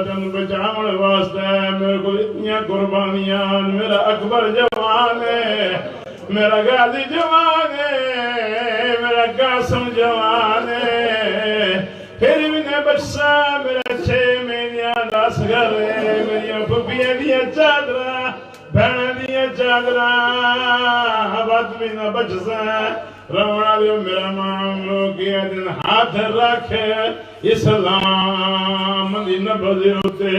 تن بچاؤن واسطے میرے کو اتنی قربانیاں میرا اکبر جوان ہے میرا غازی جوان ہے میرا قاسم جوان ہے پھر بھی نے بچہ میرا 6 مہینے دا اصغر ہے میری پھپھیاں دیا چادرہ بہناں دیا چادرہ بات بھی نہ بچ سا رونا دیو میرا معاملو کیا دن ہاتھ رکھ اسلام دی نبض ہوتے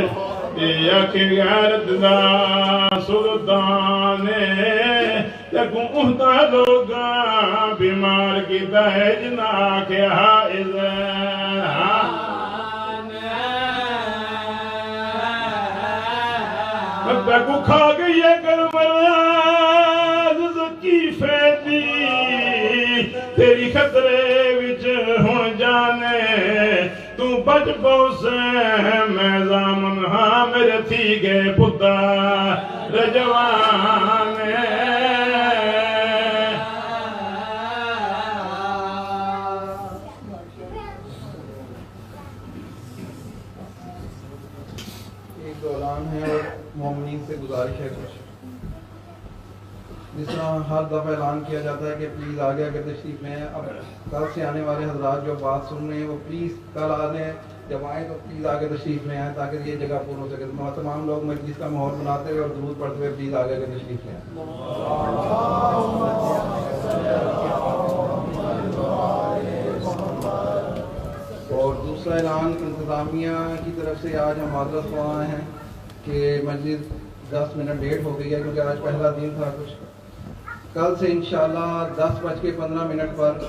یا کہ غیرت دا سلطان یکو اہتا لوگا بیمار کی دہجنا کے حائز تکو کھا گئی ہے کرمراز زکی فیدی تیری خطرے وچ ہون جانے تو بچ پوسے میں زامن ہاں میرے تھی گئے پتا رجوان ایک دو اعلان ہے اور مومنین سے گزارش ہے کچھ جس طرح ہر دفعہ اعلان کیا جاتا ہے کہ پلیز آگے اگر تشریف لیں اب کل سے آنے والے حضرات جو بات سن رہے ہیں وہ پلیز کل آ دیں جب آئیں تو پلیز آگے تشریف لیں آئیں تاکہ یہ جگہ پور ہو سکے تمام لوگ مجلس کا ماحول بناتے ہوئے اور درود پڑھتے ہوئے پلیز آگے اگر تشریف لیں اور دوسرا اعلان انتظامیہ کی طرف سے آج ہم معذرت خواہ ہیں کہ مجلس 10 منٹ لیٹ ہو گئی ہے کیونکہ آج پہلا دن تھا کچھ کل سے انشاءاللہ 10:15 پر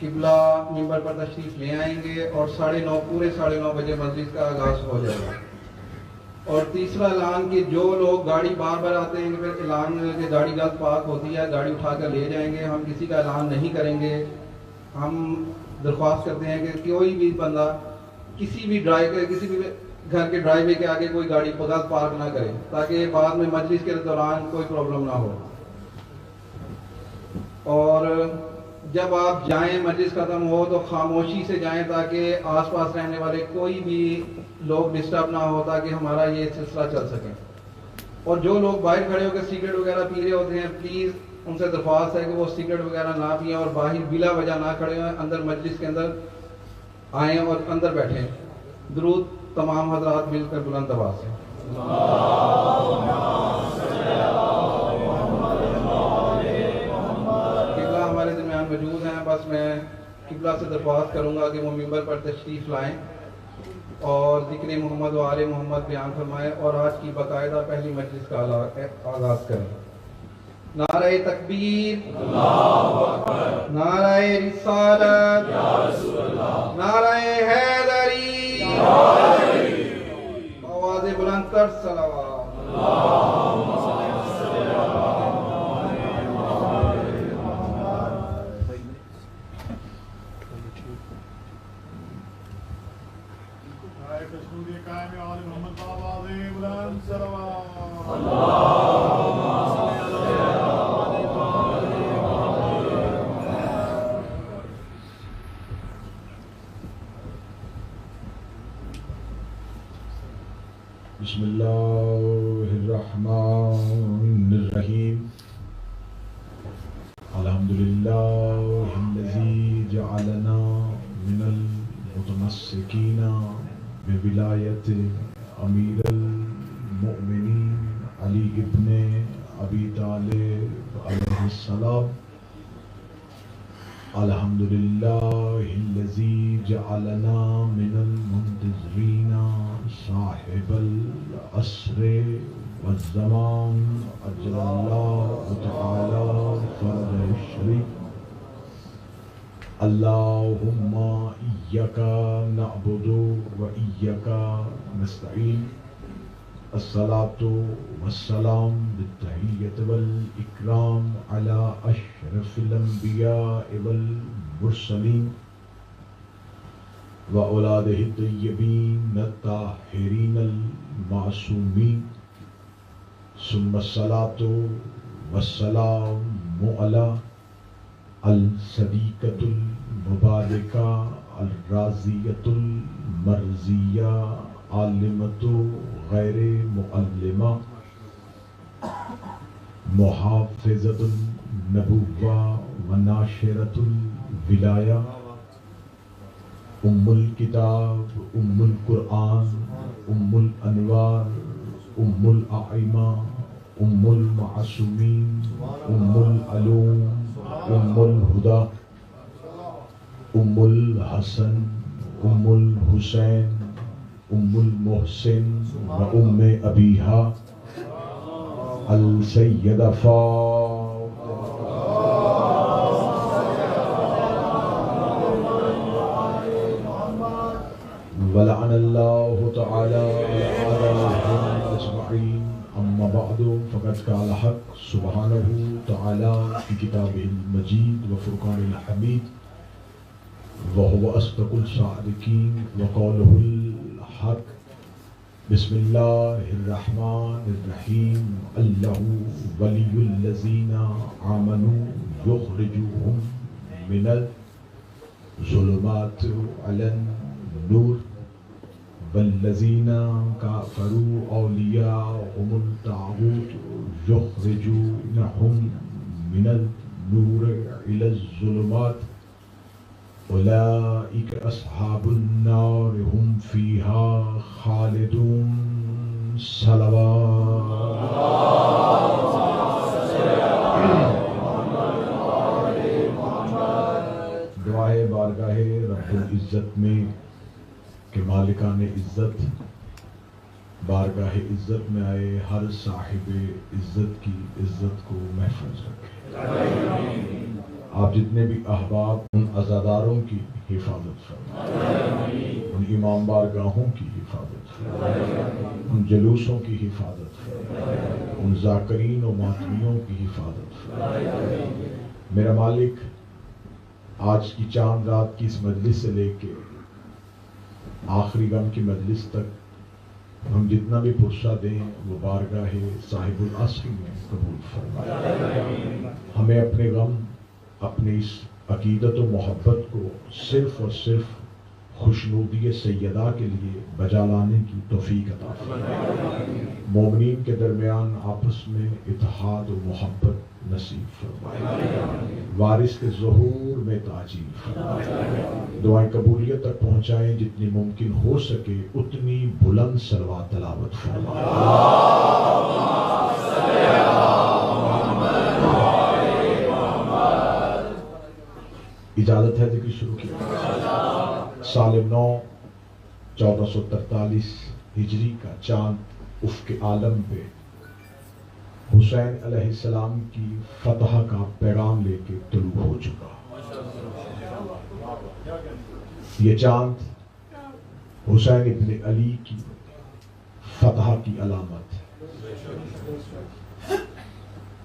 قبلہ منبر پر تشریف لے آئیں گے اور 9:30 پورے 9:30 بجے مجلس کا آغاز ہو جائے گا اور تیسرا اعلان کہ جو لوگ گاڑی بار بار آتے ہیں کہ پھر اعلان کہ گاڑی غلط پارک ہوتی ہے گاڑی اٹھا کر لے جائیں گے ہم کسی کا اعلان نہیں کریں گے ہم درخواست کرتے ہیں کہ کوئی بھی بندہ کسی بھی گھر کے ڈرائیو وے کے آگے کوئی گاڑی غلط پارک نہ کرے تاکہ بعد میں مجلس کے دوران کوئی پرابلم نہ ہو اور جب آپ جائیں مجلس ختم ہو تو خاموشی سے جائیں تاکہ آس پاس رہنے والے کوئی بھی لوگ ڈسٹرب نہ ہو تاکہ ہمارا یہ سلسلہ چل سکے اور جو لوگ باہر کھڑے ہو کے سگریٹ وغیرہ پی رہے ہوتے ہیں پلیز ان سے درخواست ہے کہ وہ سگریٹ وغیرہ نہ پئیں اور باہر بلا وجہ نہ کھڑے ہوئیں اندر مجلس کے اندر آئیں اور اندر بیٹھیں درود تمام حضرات مل کر بلند آواز سے قبلہ ہمارے درمیان موجود ہیں بس میں قبلہ سے درخواست کروں گا کہ وہ منبر پر تشریف لائیں اور ذکر محمد و آل محمد بیان فرمائیں اور آج کی باقاعدہ پہلی مجلس کا آغاز کریں نعرہ تکبیر اللہ اکبر نعرہ رسالت یا رسول اللہ نعرہ حیدری آواز بلند تر صلوات اللہم صلی اللہ بسم اللہ الرحمن الرحیم الحمدللہ الذی جعلنا من المتمسکین بولایت امیر المؤمنین علی ابن ابی طالب علیہ السلام الحمدللہ الذی جعلنا من المنتظرین صاحب العصر والزمان اجل اللہ تعالی فرج الشریف اللہم ایک نعبد و ایک نستعین الصلاة والسلام بالتحیت والاکرام علی اشرف الانبیاء والمرسلین وأولادہ الطیبین الطاہرین المعصومین ثم الصلاة والسلام علی الصدیقۃ المبارکہ الرازیۃ المرضیہ عالمۃ غیر معلمہ محافظۃ النبوہ وناشرۃ الولایہ ام الکتاب ام القرآن ام الانوار ام الائمہ ام المعصومین ام العلوم ام الہدی ام الحسن ام الحسین ام المحسن و ام ابیہا السیدہ ولعن اللہ تعالی علیہم اجمعین اما بعد فقد قال حق سبحانہ تعالی فی کتابہ المجید وفرقان الحمید وهو أصدق الصادقين وقوله الحق بسم الله الرحمن الرحيم الله ولي الذين آمنوا يخرجهم من الظلمات على النور والذين كفروا أولياءهم الطاغوت يخرجونهم من النور إلى الظلمات اولئک اصحاب النار هم فیہا خالدون صلوات دعائے بارگاہ رب العزت میں کہ مالکان عزت بارگاہ عزت میں آئے ہر صاحب عزت کی عزت کو محفوظ رکھے. آپ جتنے بھی احباب ان عزاداروں کی حفاظت فرمائے, ان امام بارگاہوں کی حفاظت فرمائے, ان جلوسوں کی حفاظت فرمائے, ان ذاکرین و ماتمیوں کی حفاظت فرمائے. میرا مالک آج کی چاند رات کی اس مجلس سے لے کے آخری غم کی مجلس تک ہم جتنا بھی پرسہ دیں وہ بارگاہ صاحب العصر میں قبول فرمائے. ہمیں اپنے غم اپنی اس عقیدت و محبت کو صرف اور صرف خوشنودی سیدہ کے لیے بجا لانے کی توفیق عطا فرمائے. مومنین کے درمیان آپس میں اتحاد و محبت نصیب فرمائے. وارث کے ظہور میں تاجیل فرمائے. دعائیں قبولیت تک پہنچائیں, جتنی ممکن ہو سکے اتنی بلند صلوات تلاوت فرمائے. اجازت ہے ذکر شروع کیا. سال نو 1443 ہجری کا چاند افق عالم پہ حسین علیہ السلام کی فتح کا پیغام لے کے طلوع ہو چکا. یہ چاند حسین ابن علی کی فتح کی علامت ہے.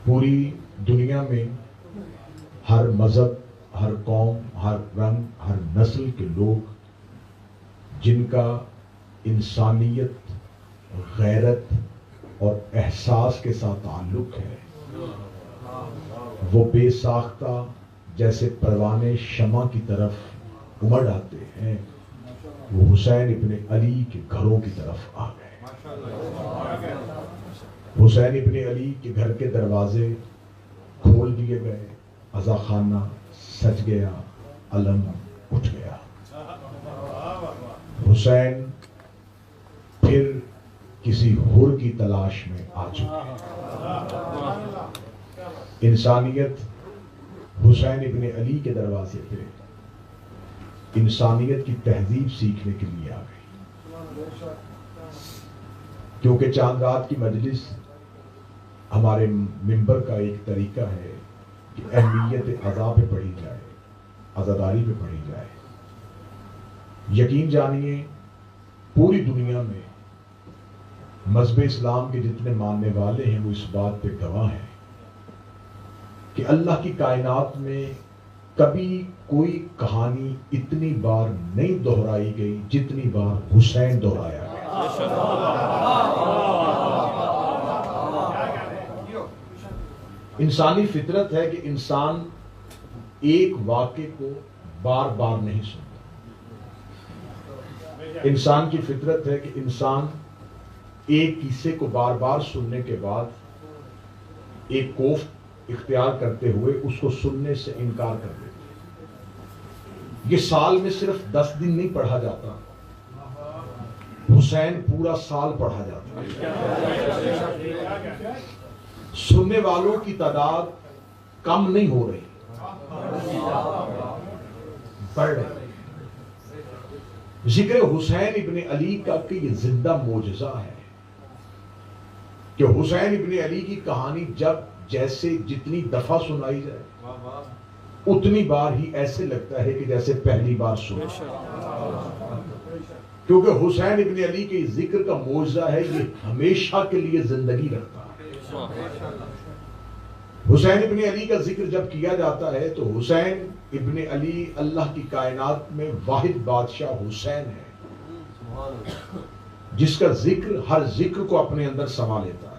پوری دنیا میں ہر مذہب, ہر قوم, ہر رنگ, ہر نسل کے لوگ جن کا انسانیت, غیرت اور احساس کے ساتھ تعلق ہے وہ بے ساختہ جیسے پروانے شمع کی طرف امڑ آتے ہیں, وہ حسین ابن علی کے گھروں کی طرف آ گئے. حسین ابن علی کے گھر کے دروازے کھول دیے گئے, عزا خانہ سج گیا, علم اٹھ گیا. حسین پھر کسی حر کی تلاش میں آ چکے. انسانیت حسین ابن علی کے دروازے پہ انسانیت کی تہذیب سیکھنے کے لیے آ گئی. کیونکہ چاند رات کی مجلس ہمارے ممبر کا ایک طریقہ ہے کہ اہمیت عزا پہ پڑھی جائے, عزاداری پہ پڑھی جائے. یقین جانیے پوری دنیا میں مذہب اسلام کے جتنے ماننے والے ہیں وہ اس بات پہ گواہ ہیں کہ اللہ کی کائنات میں کبھی کوئی کہانی اتنی بار نہیں دہرائی گئی جتنی بار حسین دہرایا گیا. انسانی فطرت ہے کہ انسان ایک واقعے کو بار بار نہیں سنتا. انسان کی فطرت ہے کہ انسان ایک قصے کو بار بار سننے کے بعد ایک کوفت اختیار کرتے ہوئے اس کو سننے سے انکار کر دیتے ہیں۔ یہ سال میں صرف 10 دن نہیں پڑھا جاتا، حسین پورا سال پڑھا جاتا ہے۔ سننے والوں کی تعداد کم نہیں ہو رہی، بڑھ رہی۔ ذکر حسین ابن علی کا کہ یہ زندہ معجزہ ہے کہ حسین ابن علی کی کہانی جب جیسے جتنی دفعہ سنائی جائے اتنی بار ہی ایسے لگتا ہے کہ جیسے پہلی بار سنا، کیونکہ حسین ابن علی کے ذکر کا معجزہ ہے، یہ ہمیشہ کے لیے زندگی رکھتا ہے۔ حسین ابن علی کا ذکر جب کیا جاتا ہے تو حسین ابن علی اللہ کی کائنات میں واحد بادشاہ حسین ہے جس کا ذکر ہر ذکر کو اپنے اندر سما لیتا ہے۔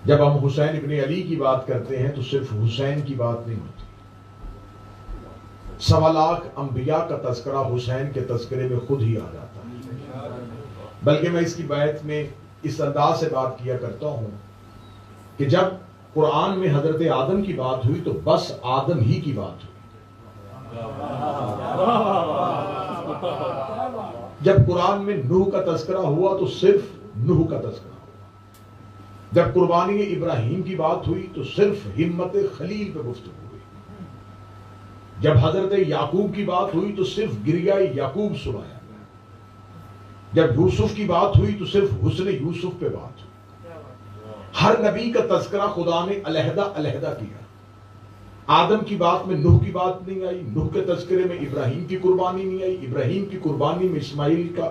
جب ہم حسین ابن علی کی بات کرتے ہیں تو صرف حسین کی بات نہیں ہوتی، 1.25 لاکھ انبیاء کا تذکرہ حسین کے تذکرے میں خود ہی آ جاتا ہے۔ بلکہ میں اس کی بیعت میں اس انداز سے بات کیا کرتا ہوں کہ جب قرآن میں حضرت آدم کی بات ہوئی تو بس آدم ہی کی بات ہوئی، جب قرآن میں نوح کا تذکرہ ہوا تو صرف نوح کا تذکرہ ہوا، جب قربانی ابراہیم کی بات ہوئی تو صرف ہمت خلیل پہ گفتگو ہوئی، جب حضرت یعقوب کی بات ہوئی تو صرف گریہ یعقوب سنایا گیا، جب یوسف کی بات ہوئی تو صرف حسن یوسف پہ بات ہوئی۔ ہر نبی کا تذکرہ خدا نے علیحدہ علیحدہ کیا۔ آدم کی بات میں نوح کی بات نہیں آئی، نوح کے تذکرے میں ابراہیم کی قربانی نہیں آئی، ابراہیم کی قربانی میں اسماعیل کا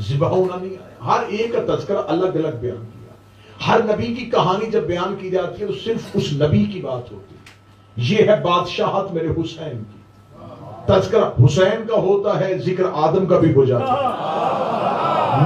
ذبح ہونا نہیں آیا۔ ہر ایک کا تذکرہ الگ الگ بیان کیا۔ ہر نبی کی کہانی جب بیان کی جاتی ہے تو صرف اس نبی کی بات ہوتی ہے۔ یہ ہے بادشاہت میرے حسین کی۔ تذکرہ حسین کا ہوتا ہے، ذکر آدم کا بھی ہو جاتا ہے،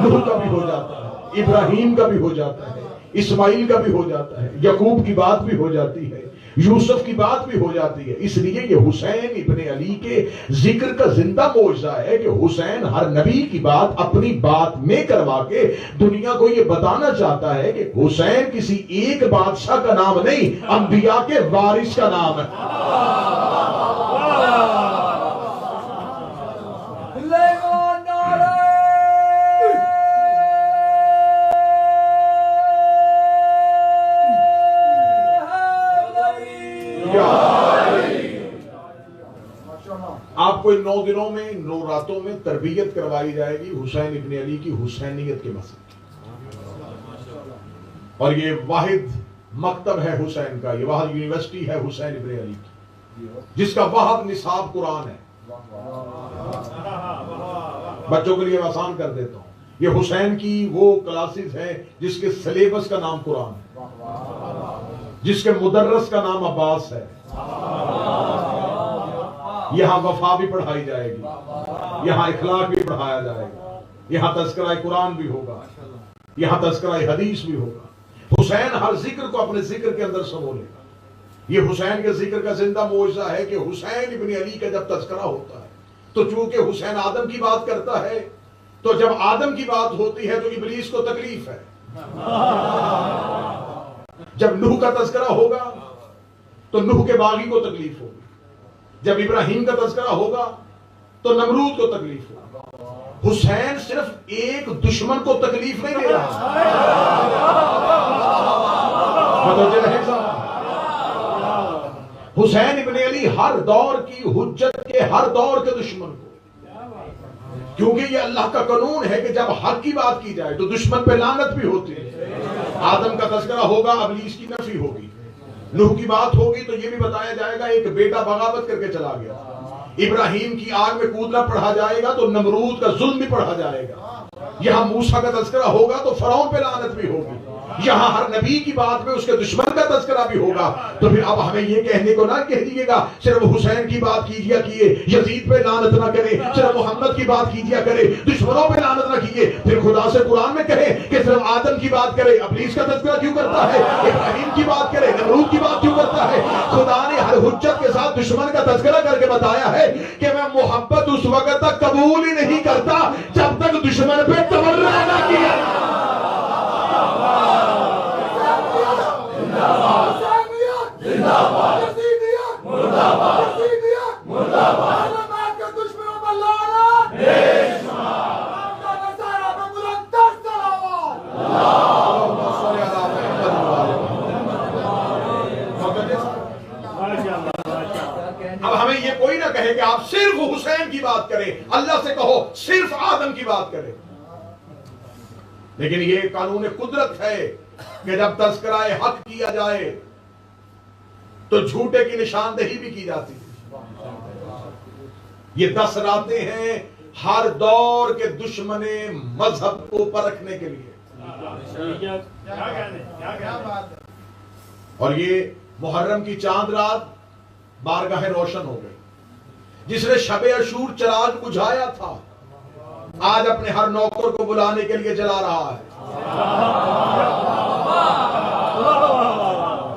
نوح کا بھی ہو جاتا ہے، ابراہیم کا بھی ہو جاتا ہے، اسماعیل کا بھی ہو جاتا ہے، یعقوب کی بات بھی ہو جاتی ہے، یوسف کی بات بھی ہو جاتی ہے۔ اس لیے یہ حسین ابن علی کے ذکر کا زندہ معجزہ ہے کہ حسین ہر نبی کی بات اپنی بات میں کروا کے دنیا کو یہ بتانا چاہتا ہے کہ حسین کسی ایک بادشاہ کا نام نہیں، انبیاء کے وارث کا نام ہے۔ آپ کو ان 9 دنوں میں 9 راتوں میں تربیت کروائی جائے گی حسین ابن علی کی حسینیت کے مسئلے، اور یہ واحد مکتب ہے حسین کا، یہ واحد یونیورسٹی ہے حسین ابن علی کی، جس کا واحد نصاب قرآن ہے۔ بچوں کے لیے آسان کر دیتا ہوں، یہ حسین کی وہ کلاسز ہیں جس کے سلیبس کا نام قرآن ہے، جس کے مدرس کا نام عباس ہے۔ یہاں وفا بھی پڑھائی جائے گی، یہاں اخلاق بھی پڑھایا جائے گا، یہاں تذکرہ قرآن بھی ہوگا، یہاں تذکرہ حدیث بھی ہوگا۔ حسین ہر ذکر کو اپنے ذکر کے اندر سمولے گا۔ یہ حسین کے ذکر کا زندہ معجزہ ہے کہ حسین ابن علی کا جب تذکرہ ہوتا ہے تو چونکہ حسین آدم کی بات کرتا ہے تو جب آدم کی بات ہوتی ہے تو ابلیس کو تکلیف ہے، جب نوح کا تذکرہ ہوگا تو نوح کے باغی کو تکلیف ہوگی، جب ابراہیم کا تذکرہ ہوگا تو نمرود کو تکلیف ہوگا۔ حسین صرف ایک دشمن کو تکلیف نہیں دے رہا، حسین ابن علی ہر دور کی حجت کے ہر دور کے دشمن کو، کیونکہ یہ اللہ کا قانون ہے کہ جب حق کی بات کی جائے تو دشمن پہ لعنت بھی ہوتی ہے۔ آدم کا تذکرہ ہوگا، ابلیس کی نفی ہوگی، نوح کی بات ہوگی تو یہ بھی بتایا جائے گا ایک بیٹا بغاوت کر کے چلا گیا، ابراہیم کی آگ میں کودنا پڑھا جائے گا تو نمرود کا ظلم بھی پڑھا جائے گا، یہاں موسیٰ کا تذکرہ ہوگا تو فرعون پہ لعنت بھی ہوگی، یہاں ہر نبی کی بات میں اس کے دشمن کا تذکرہ بھی ہوگا۔ تو پھر اب ہمیں یہ کہنے کو نہ کہہ دیجیے گا صرف حسین کی بات کیجیے کیے، یزید پہ لعنت نہ کرے، صرف محمد کی بات کیجیے کرے، دشمنوں پہ لعنت نہ کیجیے۔ پھر خدا سے قرآن میں کہے کہ صرف آدم کی بات کرے، ابلیس کا تذکرہ کیوں کرتا ہے؟ ابراہیم کی بات کرے، نمرود کی بات کیوں کرتا ہے؟ خدا نے ہر حجت کے ساتھ دشمن کا تذکرہ کر کے بتایا ہے کہ میں محبت اس وقت تک قبول ہی نہیں کرتا جب تک دشمن پہ تمنا نہ کیا. اب ہمیں یہ کوئی نہ کہے کہ آپ صرف حسین کی بات کریں، اللہ سے کہو صرف آدم کی بات کریں. لیکن یہ قانون قدرت ہے کہ جب تذکرہ حق کیا جائے تو جھوٹے کی نشاندہی بھی کی جاتی ہے. یہ 10 راتیں ہیں ہر دور کے دشمن مذہب کو پرکھنے کے لیے. اور یہ محرم کی چاند رات بارگاہ روشن ہو گئی. جس نے شب عاشور چراغ بجھایا تھا آج اپنے ہر نوکر کو بلانے کے لیے جلا رہا ہے.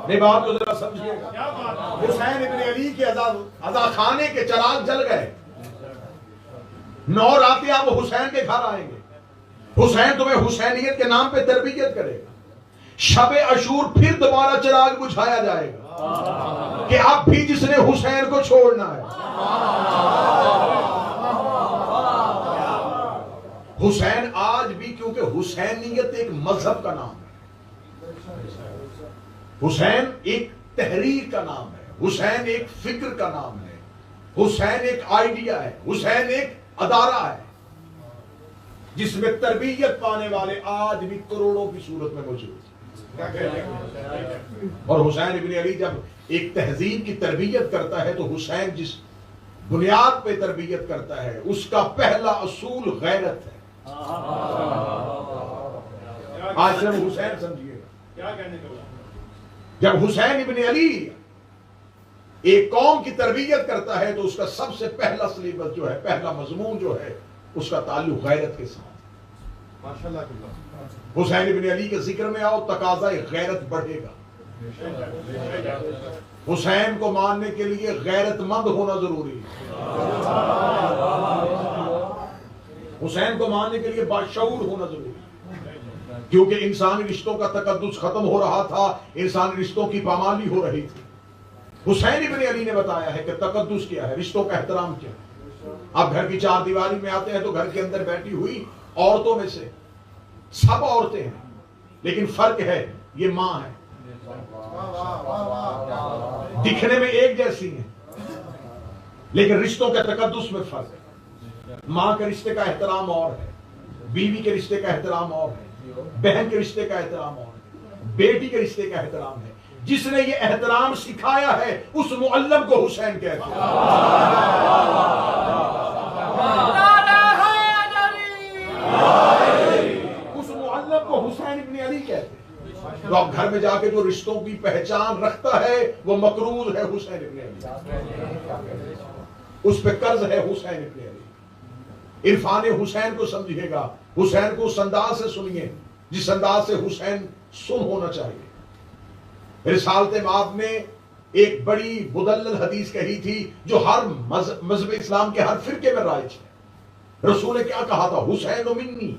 نہیں بات کو ذرا سمجھیے گا. حسین ابن علی کے عزا خانے کے چراغ جل گئے. 9 راتیں آپ حسین کے گھر آئیں گے. حسین تمہیں حسینیت کے نام پہ تربیت کرے گا. شب عاشور پھر دوبارہ چراغ بجھایا جائے گا کہ اب بھی جس نے حسین کو چھوڑنا ہے. حسین آج بھی، کیونکہ حسینیت ایک مذہب کا نام ہے، حسین ایک تحریک کا نام ہے، حسین ایک فکر کا نام ہے، حسین ایک آئیڈیا ہے، حسین ایک ادارہ ہے جس میں تربیت پانے والے آج بھی کروڑوں کی صورت میں موجود ہیں. اور حسین ابن علی جب ایک تہذیب کی تربیت کرتا ہے تو حسین جس بنیاد پہ تربیت کرتا ہے اس کا پہلا اصول غیرت ہے. آج صرف حسین سمجھیے گا. جب حسین ابن علی ایک قوم کی تربیت کرتا ہے تو اس کا سب سے پہلا سلیبس جو ہے، پہلا مضمون جو ہے، اس کا تعلق غیرت کے ساتھ. حسین ابن علی کے ذکر میں آؤ تقاضا غیرت بڑھے گا. حسین کو ماننے کے لیے غیرت مند ہونا ضروری ہے. حسین کو ماننے کے لیے باشعور ہونا ضروری ہے، کیونکہ انسانی رشتوں کا تقدس ختم ہو رہا تھا، انسانی رشتوں کی پامالی ہو رہی تھی. حسین ابن علی نے بتایا ہے کہ تقدس کیا ہے، رشتوں کا احترام کیا ہے. آپ گھر کی 4 دیواری میں آتے ہیں تو گھر کے اندر بیٹھی ہوئی عورتوں میں سے سب عورتیں ہیں، لیکن فرق ہے یہ ماں ہے. دکھنے میں ایک جیسی ہیں لیکن رشتوں کے تقدس میں فرق ہے. ماں کے رشتے کا احترام اور ہے، بیوی کے رشتے کا احترام اور ہے، بہن کے رشتے کا احترام اور ہے، بیٹی کے رشتے کا احترام ہے. جس نے یہ احترام سکھایا ہے اس معلم کو حسین کہتے ہیں. اس معلم کو حسین ابن علی کہتے ہیں. تو آپ گھر میں جا کے جو رشتوں کی پہچان رکھتا ہے وہ مقروض ہے حسین ابن علی، اس پہ قرض ہے حسین ابن علی. عرفان حسین کو سمجھیے گا، حسین کو اس انداز سے سنیے جس انداز سے حسین سن ہونا چاہیے. رسالت مآب میں ایک بڑی مدلل حدیث کہی تھی جو ہر مذہب اسلام کے ہر فرقے میں رائج ہے. رسول نے کیا کہا تھا؟ حسین منی.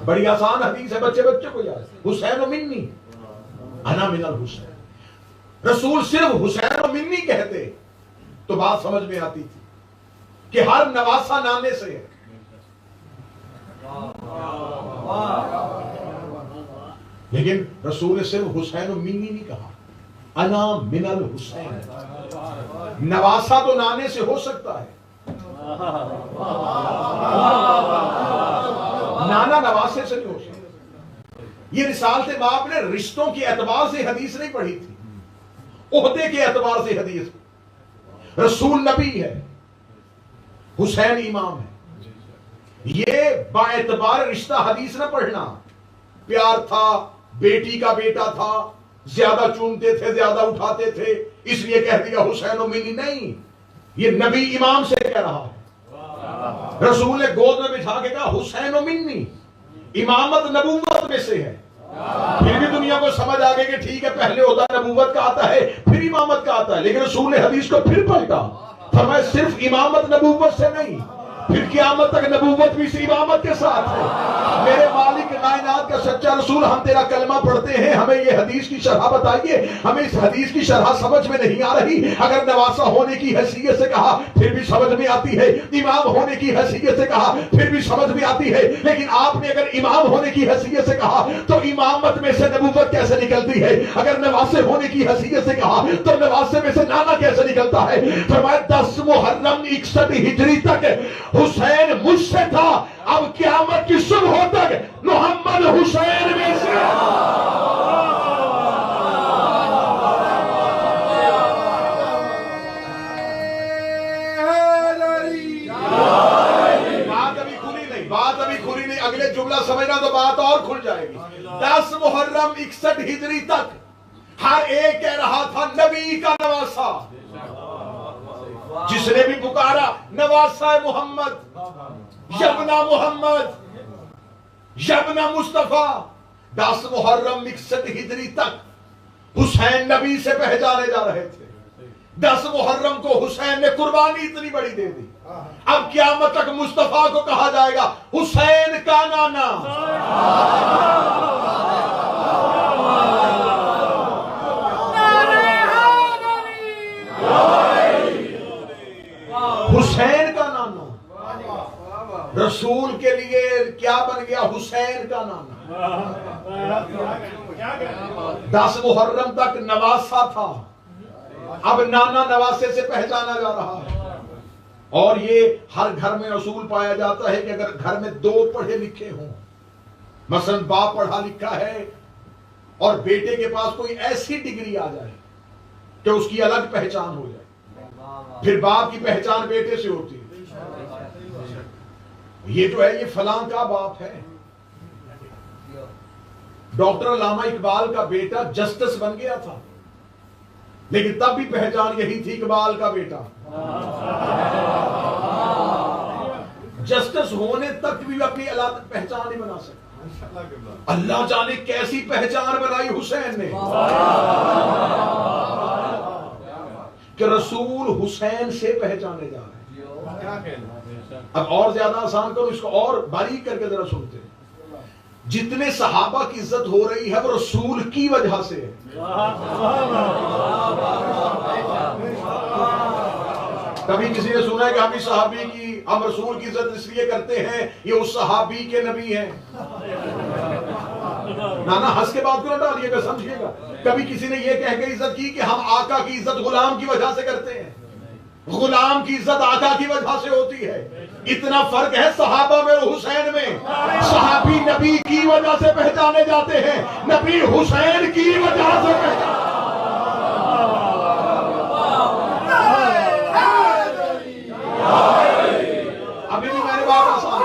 بڑی آسان حدیث ہے، بچے کو یاد. حسین منی انا من الحسین. رسول صرف حسین منی کہتے تو بات سمجھ میں آتی تھی کہ ہر نواسا نانے سے ہے. لیکن رسول نے صرف حسین و منی نہیں کہا، انا من الحسین. نواسا تو نانے سے ہو سکتا ہے، نانا نواسے سے نہیں ہو سکتا. یہ رسالت مآب نے رشتوں کے اعتبار سے حدیث نہیں پڑھی تھی، عہدے کے اعتبار سے حدیث. رسول نبی ہے، حسین امام ہے. یہ با اعتبار رشتہ حدیث نہ پڑھنا. پیار تھا، بیٹی کا بیٹا تھا، زیادہ چومتے تھے، زیادہ اٹھاتے تھے، اس لیے کہہ دیا حسین و منی. نہیں، یہ نبی امام سے کہہ رہا ہے. رسول نے گود میں بٹھا کے کہا حسین و منی. امامت نبوت میں سے ہے. پھر بھی دنیا کو سمجھ آ گئی کہ ٹھیک ہے پہلے ہوتا نبوت کا آتا ہے پھر امامت کا آتا ہے، لیکن رسول نے حدیث کو پھر پلٹا، فرمایا صرف امامت نبوت سے نہیں، پھر قیامت تک نبوت بھی سے امامت کے ساتھ ہے۔ میرے مالک کائنات کا سچا رسول، ہم تیرا کلمہ پڑھتے ہیں، ہمیں یہ حدیث کی شرح بتائیے، ہمیں اس حدیث کی شرح سمجھ میں نہیں آ رہی۔ اگر نواسا ہونے کی حیثیت سے کہا پھر بھی سمجھ میں آتی ہے، امام ہونے کی حیثیت سے کہا پھر بھی سمجھ میں آتی ہے، لیکن آپ نے اگر امام ہونے کی حیثیت سے کہا تو امامت میں سے نبوت کیسے نکلتی ہے؟ اگر نواسے ہونے کی حیثیت سے کہا تو نواسے میں سے نانا کیسے نکلتا ہے؟ فرمایا 10 محرم 61 ہجری تک حسین مجھ سے تھا، اب قیامت کی صبح تک محمد حسین میں سے۔ بات ابھی کھلی نہیں، اگلے جملہ سمجھنا تو بات اور کھل جائے گی۔ 10 محرم 61 ہجری تک ہر ایک کہہ رہا تھا نبی کا نواسا، جس نے بھی پکارا نواسا محمد، یبنا محمد، یبنا مصطفیٰ۔ 10 محرم 61 ہجری تک حسین نبی سے پہچانے جا رہے تھے۔ 10 محرم کو حسین نے قربانی اتنی بڑی دے دی، اب قیامت تک مصطفیٰ کو کہا جائے گا حسین کا نانا۔ حسین کا نانا رسول کے لیے کیا بن گیا؟ حسین کا نانا۔ 10 محرم تک نواسا تھا، اب نانا نواسے سے پہچانا جا رہا ہے۔ اور یہ ہر گھر میں اصول پایا جاتا ہے کہ اگر گھر میں 2 پڑھے لکھے ہوں، مثلا باپ پڑھا لکھا ہے اور بیٹے کے پاس کوئی ایسی ڈگری آ جائے کہ اس کی الگ پہچان ہو جائے، پھر باپ کی پہچان بیٹے سے ہوتی ہے، یہ جو ہے یہ فلاں کا باپ ہے۔ ڈاکٹر علامہ اقبال کا بیٹا جسٹس بن گیا تھا، لیکن تب بھی پہچان یہی تھی اقبال کا بیٹا۔ جسٹس ہونے تک بھی اپنی الگ پہچان نہیں بنا سکتا۔ اللہ جانے کیسی پہچان بنائی حسین نے کہ رسول حسین سے پہچانے جا رہے ہیں۔ اب اور زیادہ آسان کرو اس کو اور باریک کر کے ذرا سنتے ہیں۔ جتنے صحابہ کی عزت ہو رہی ہے وہ رسول کی وجہ سے ہے۔ کبھی کسی نے سنا ہے کہ ہم اس صحابی کی، ہم رسول کی عزت اس لیے کرتے ہیں یہ اس صحابی کے نبی ہیں؟ نانا ہنس کے بات کو نہ ڈالیے گا، سمجھیے گا۔ کبھی کسی نے یہ کہہ کے عزت کی کہ ہم آقا کی عزت غلام کی وجہ سے کرتے ہیں؟ غلام کی عزت آقا کی وجہ سے ہوتی ہے۔ اتنا فرق ہے صحابہ میں اور حسین میں۔ صحابی نبی کی وجہ سے پہچانے جاتے ہیں، نبی حسین کی وجہ سے پہچانے۔ ابھی بھی میں نے بات آسان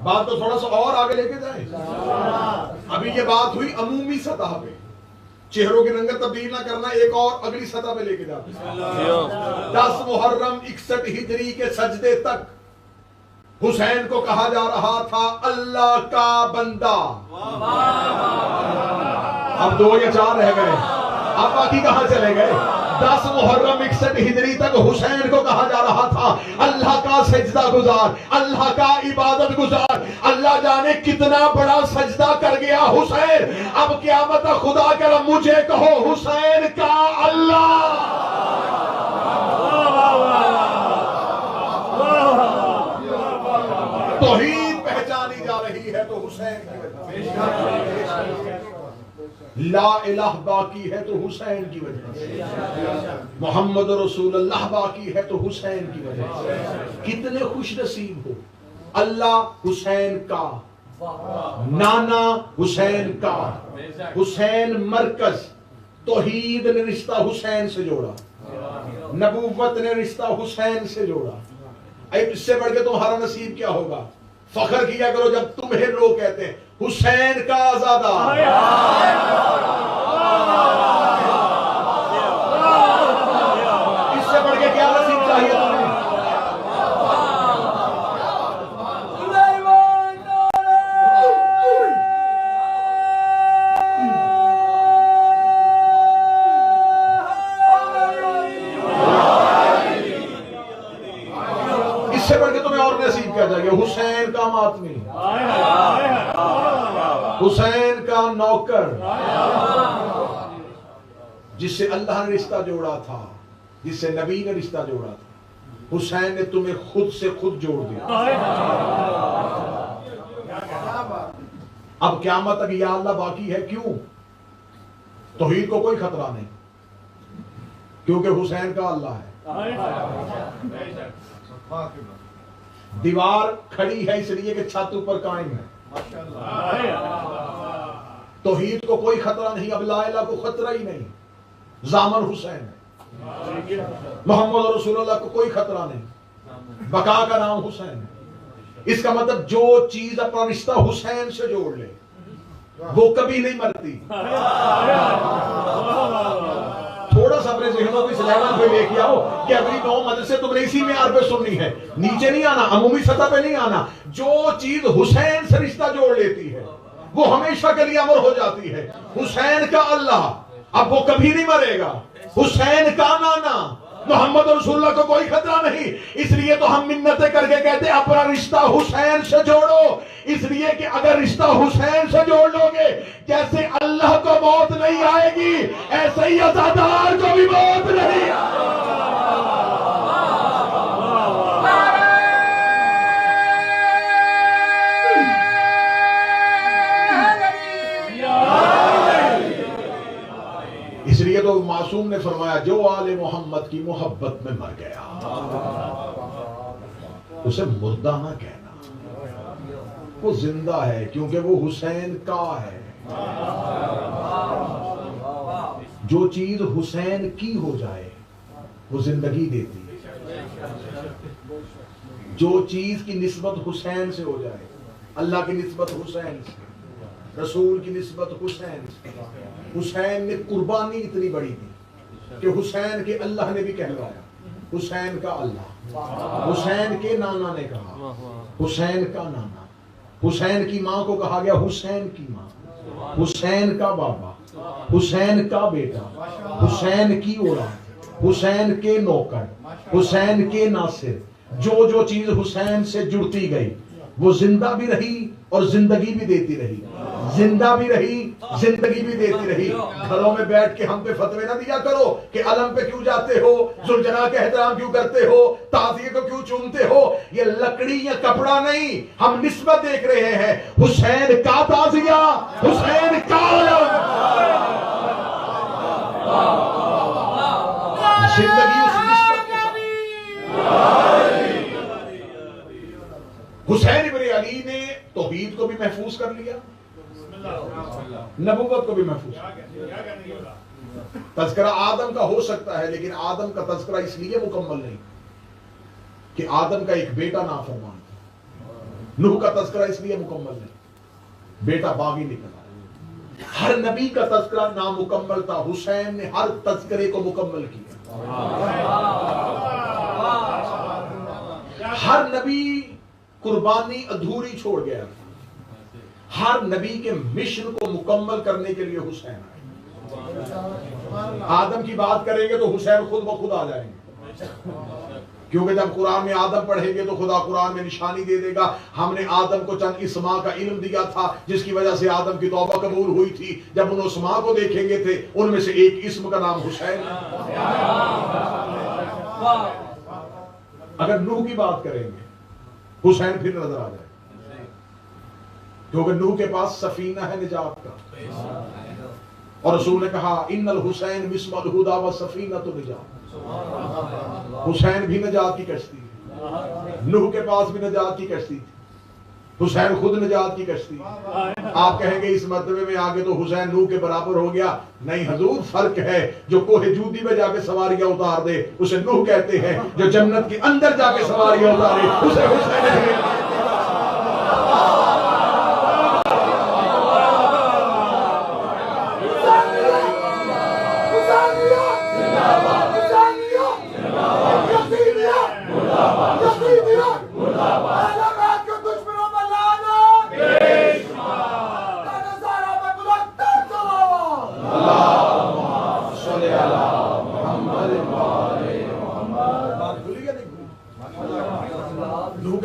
بات تو تھوڑا سا اور آگے لے کے جائیں۔ ابھی یہ بات ہوئی عمومی سطح پہ، چہروں کی رنگت تبدیل نہ کرنا، ایک اور اگلی سطح پہ لے کے جاتے ہیں۔ 10 محرم 61 ہجری کے سجدے تک حسین کو کہا جا رہا تھا اللہ کا بندہ۔ اب 2 یا 4 رہ گئے، اب باقی کہاں چلے گئے؟ 10 محرم 61 ہجری تک حسین کو کہا جا رہا تھا اللہ کا سجدہ گزار، اللہ کا عبادت گزار۔ اللہ جانے کتنا بڑا سجدہ کر گیا حسین۔ اب قیامت خدا کرا مجھے کہو حسین کا اللہ۔ توحید پہچانی جا رہی ہے تو حسین کی وجہ، لا الہ باقی ہے تو حسین کی وجہ سے، محمد رسول اللہ باقی ہے تو حسین کی وجہ سے۔ کتنے خوش نصیب ہو، اللہ حسین کا، نانا حسین کا، حسین مرکز۔ توحید نے رشتہ حسین سے جوڑا، نبوت نے رشتہ حسین سے جوڑا۔ اس سے بڑھ کے تمہارا نصیب کیا ہوگا؟ فخر کیا کرو جب تمہیں لوگ کہتے ہیں حسین کا آزادہ۔ اس سے بڑھ کے کیا نصیب چاہیے تمہیں؟ سے بڑھ کے تمہیں اور نصیب کیا جائے گا. حسین کا ماتمی, حسین کا نوکر, جس سے اللہ نے رشتہ جوڑا تھا, جس سے نبی نے رشتہ جوڑا تھا, حسین نے تمہیں خود سے خود جوڑ دیا. اب قیامت تک یا اللہ باقی ہے. کیوں؟ توحید کو کوئی خطرہ نہیں, کیونکہ حسین کا اللہ ہے. دیوار کھڑی ہے اس لیے کہ چھت اوپر قائم ہے. توحید کو کوئی خطرہ نہیں, اب لا الہ کو خطرہ ہی نہیں. زامن حسین ہے, محمد رسول اللہ کو کوئی خطرہ نہیں, بقا کا نام حسین ہے. اس کا مطلب جو چیز اپنا رشتہ حسین سے جوڑ لے وہ کبھی نہیں مرتی. تھوڑا سا اپنے ذہنوں کو اس لیول پہ لے کے آؤ کہ اگلی 9 مدرسے تم نے اسی معیار پہ سننی ہے, نیچے نہیں آنا, عمومی سطح پہ نہیں آنا. جو چیز حسین سے رشتہ جوڑ لیتی ہے وہ ہمیشہ کے لیے امر ہو جاتی ہے. حسین کا اللہ اب وہ کبھی نہیں مرے گا. حسین کا نانا محمد رسول اللہ کو کوئی خطرہ نہیں. اس لیے تو ہم منتیں کر کے کہتے ہیں اپنا رشتہ حسین سے جوڑو, اس لیے کہ اگر رشتہ حسین سے جوڑ لو گے جیسے اللہ کو موت نہیں آئے گی ایسے ہی عزادار کو بھی موت نہیں آئے گی. اس لیے تو معصوم نے فرمایا جو آل محمد کی محبت میں مر گیا اسے مردہ نہ کہنا, وہ زندہ ہے کیونکہ وہ حسین کا ہے. جو چیز حسین کی ہو جائے وہ زندگی دیتی ہے. جو چیز کی نسبت حسین سے ہو جائے, اللہ کی نسبت حسین سے, رسول کی نسبت حسین سے. حسین نے قربانی اتنی بڑی دی کہ حسین کے اللہ نے بھی کہلوایا حسین کا اللہ. حسین کے نانا نے کہا حسین کا نانا. حسین کی ماں کو کہا گیا حسین کی ماں. حسین کا بابا, حسین کا بیٹا, حسین کی اولاد, حسین کے نوکر, حسین کے ناصر. جو جو چیز حسین سے جڑتی گئی وہ زندہ بھی رہی اور زندگی بھی دیتی رہی. زندہ بھی رہی, زندگی بھی دیتی رہی. گھروں میں بیٹھ کے ہم پہ فتوے نہ دیا کرو کہ علم پہ کیوں جاتے ہو, ذوالجناح کا احترام کیوں کرتے ہو, تعزیے کو کیوں چومتے ہو. یہ لکڑی یا کپڑا نہیں, ہم نسبت دیکھ رہے ہیں. حسین کا تعزیہ, حسین کا علم. زندگی اس نسبت کے ساتھ. حسین ابن علی نے توحید کو بھی محفوظ کر لیا, نبوت کو بھی محفوظ. تذکرہ آدم کا ہو سکتا ہے لیکن آدم کا تذکرہ اس لیے مکمل نہیں کہ آدم کا ایک بیٹا نافرمان تھا. نوح کا تذکرہ اس لیے مکمل نہیں, بیٹا باغی نکلا. ہر نبی کا تذکرہ نامکمل تھا, حسین نے ہر تذکرے کو مکمل کیا. ہر نبی قربانی ادھوری چھوڑ گیا تھا. ہر نبی کے مشن کو مکمل کرنے کے لیے حسین آئے. آدم کی بات کریں گے تو حسین خود بخود آ جائیں گے, کیونکہ جب قرآن میں آدم پڑھیں گے تو خدا قرآن میں نشانی دے دے گا. ہم نے آدم کو چند اسماء کا علم دیا تھا جس کی وجہ سے آدم کی توبہ قبول ہوئی تھی. جب ان اسماء کو دیکھیں گے تھے ان میں سے ایک اسم کا نام حسین. اگر نوح کی بات کریں گے حسین پھر نظر آ جائے, کیونکہ نوح کے پاس سفینہ ہے نجات کا, اور رسول نے کہا ان الحسین مصباح الہدی والسفینۃ النجات. حسین بھی نجات کی کشتی ہے. نوح کے پاس بھی نجات کی کشتی تھی, حسین خود نجات کی کشتی. آپ کہیں گے اس مرتبے میں آگے تو حسین نوح کے برابر ہو گیا. نہیں حضور, فرق ہے. جو کوہ جودی میں جا کے سواریاں اتار دے اسے نوح کہتے ہیں, جو جنت کے اندر جا کے سواریاں اتارے اسے حسین کہتے ہیں.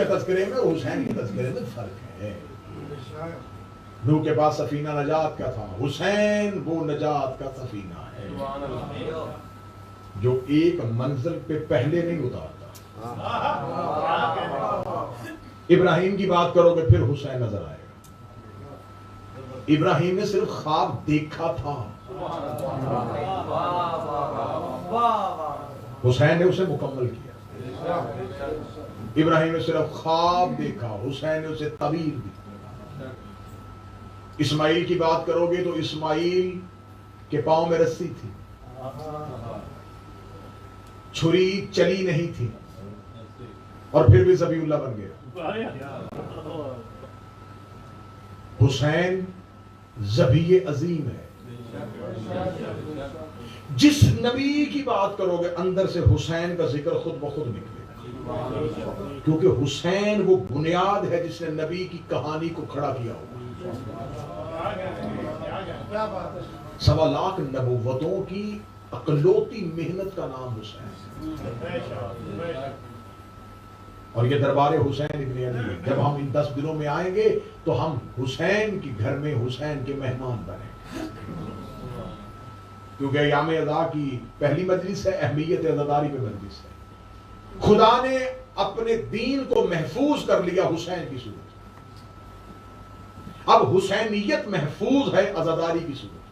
کے تذکرے میں اور حسین کے تذکرے میں فرق ہے. نوح کے پاس سفینہ نجات کا تھا، حسین وہ نجات کا سفینہ ہے جو ایک منزل پہ پہلے نہیں اتارتا. ابراہیم کی بات کرو گے پھر حسین نظر آئے گا. ابراہیم نے صرف خواب دیکھا تھا، حسین نے اسے مکمل کیا. ابراہیم نے صرف خواب دیکھا، حسین نے اسے تعبیر دی. اسماعیل کی بات کرو گے تو اسماعیل کے پاؤں میں رسی تھی، چھری چلی نہیں تھی، اور پھر بھی ذبیح اللہ بن گیا. حسین ذبیح عظیم ہے. جس نبی کی بات کرو گے اندر سے حسین کا ذکر خود بخود نکلے گا، کیونکہ حسین وہ بنیاد ہے جس نے نبی کی کہانی کو کھڑا کیا ہو. 1.25 لاکھ نبوتوں کی اکلوتی محنت کا نام حسین. اور یہ دربار حسین ابن علی ہے. جب ہم ان 10 دنوں میں آئیں گے تو ہم حسین کی گھر میں حسین کے مہمان بنیں، کیونکہ ایام عزا کی پہلی مجلس ہے، اہمیت عزاداری پہ مجلس ہے. خدا نے اپنے دین کو محفوظ کر لیا حسین کی صورت. اب حسینیت محفوظ ہے عزاداری کی صورت.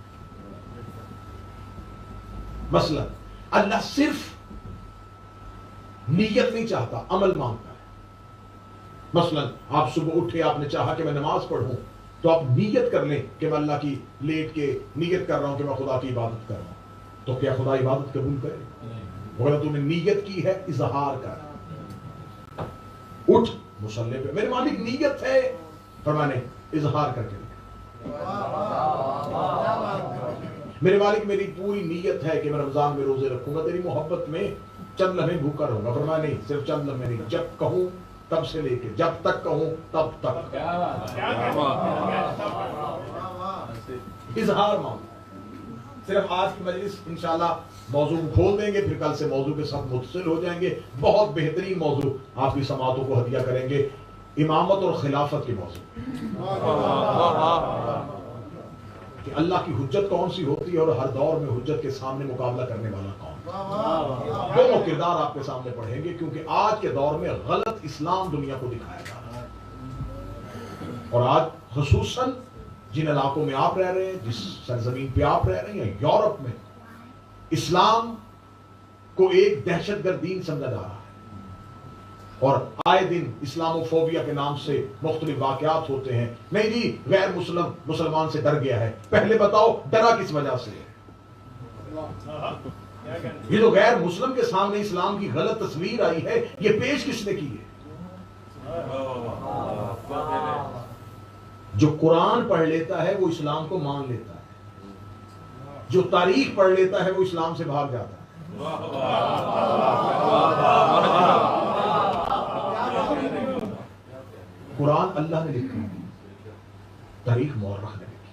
مثلا اللہ صرف نیت نہیں چاہتا، عمل مانگتا ہے. مثلا آپ صبح اٹھے، آپ نے چاہا کہ میں نماز پڑھوں، تو آپ نیت کر لیں کہ میں اللہ کی لیٹ کے نیت کر رہا ہوں کہ میں خدا کی عبادت کر رہا ہوں. تو کیا خدا عبادت قبول کرے؟ اگر تم نے نیت کی ہے، اظہار کر. اٹھ مصلی پہ، میرے مالک نیت ہے، فرمانے اظہار کر کے میرے مالک میری پوری نیت ہے کہ میں رمضان میں روزے رکھوں گا، تیری محبت میں چند لمحے بھوکا رہوں گا. فرمایا نہیں، صرف چند لمحے نہیں، جب کہوں تب سے لے کے جب تک کہوں تب تک. اظہار مانگا. صرف آج کی مجلس انشاءاللہ موضوع کھول دیں گے، پھر کل سے موضوع کے ساتھ متصل ہو جائیں گے. بہت بہترین موضوع آپ کی سماعتوں کو ہدیہ کریں گے، امامت اور خلافت کے موضوع. کہ اللہ کی حجت کون سی ہوتی ہے اور ہر دور میں حجت کے سامنے مقابلہ کرنے والا کون. دونوں کردار آپ کے سامنے پڑھیں گے، کیونکہ آج کے دور میں غلط اسلام دنیا کو دکھایا جا رہا ہے. اور آج خصوصاً جن علاقوں میں آپ رہ رہے ہیں، جس سرزمین پہ آپ رہ رہے ہیں، یورپ میں اسلام کو ایک دہشت گرد دین سمجھا جا رہا ہے. اور آئے دن اسلام فوبیا کے نام سے مختلف واقعات ہوتے ہیں. نہیں جی غیر مسلمان سے ڈر گیا ہے. پہلے بتاؤ ڈرا کس وجہ سے؟ یہ جو غیر مسلم کے سامنے اسلام کی غلط تصویر آئی ہے، یہ پیش کس نے کی ہے؟ جو قرآن پڑھ لیتا ہے وہ اسلام کو مان لیتا ہے، جو تاریخ پڑھ لیتا ہے وہ اسلام سے بھاگ جاتا ہے. قرآن اللہ نے لکھا، تاریخ مورخ نے لکھی.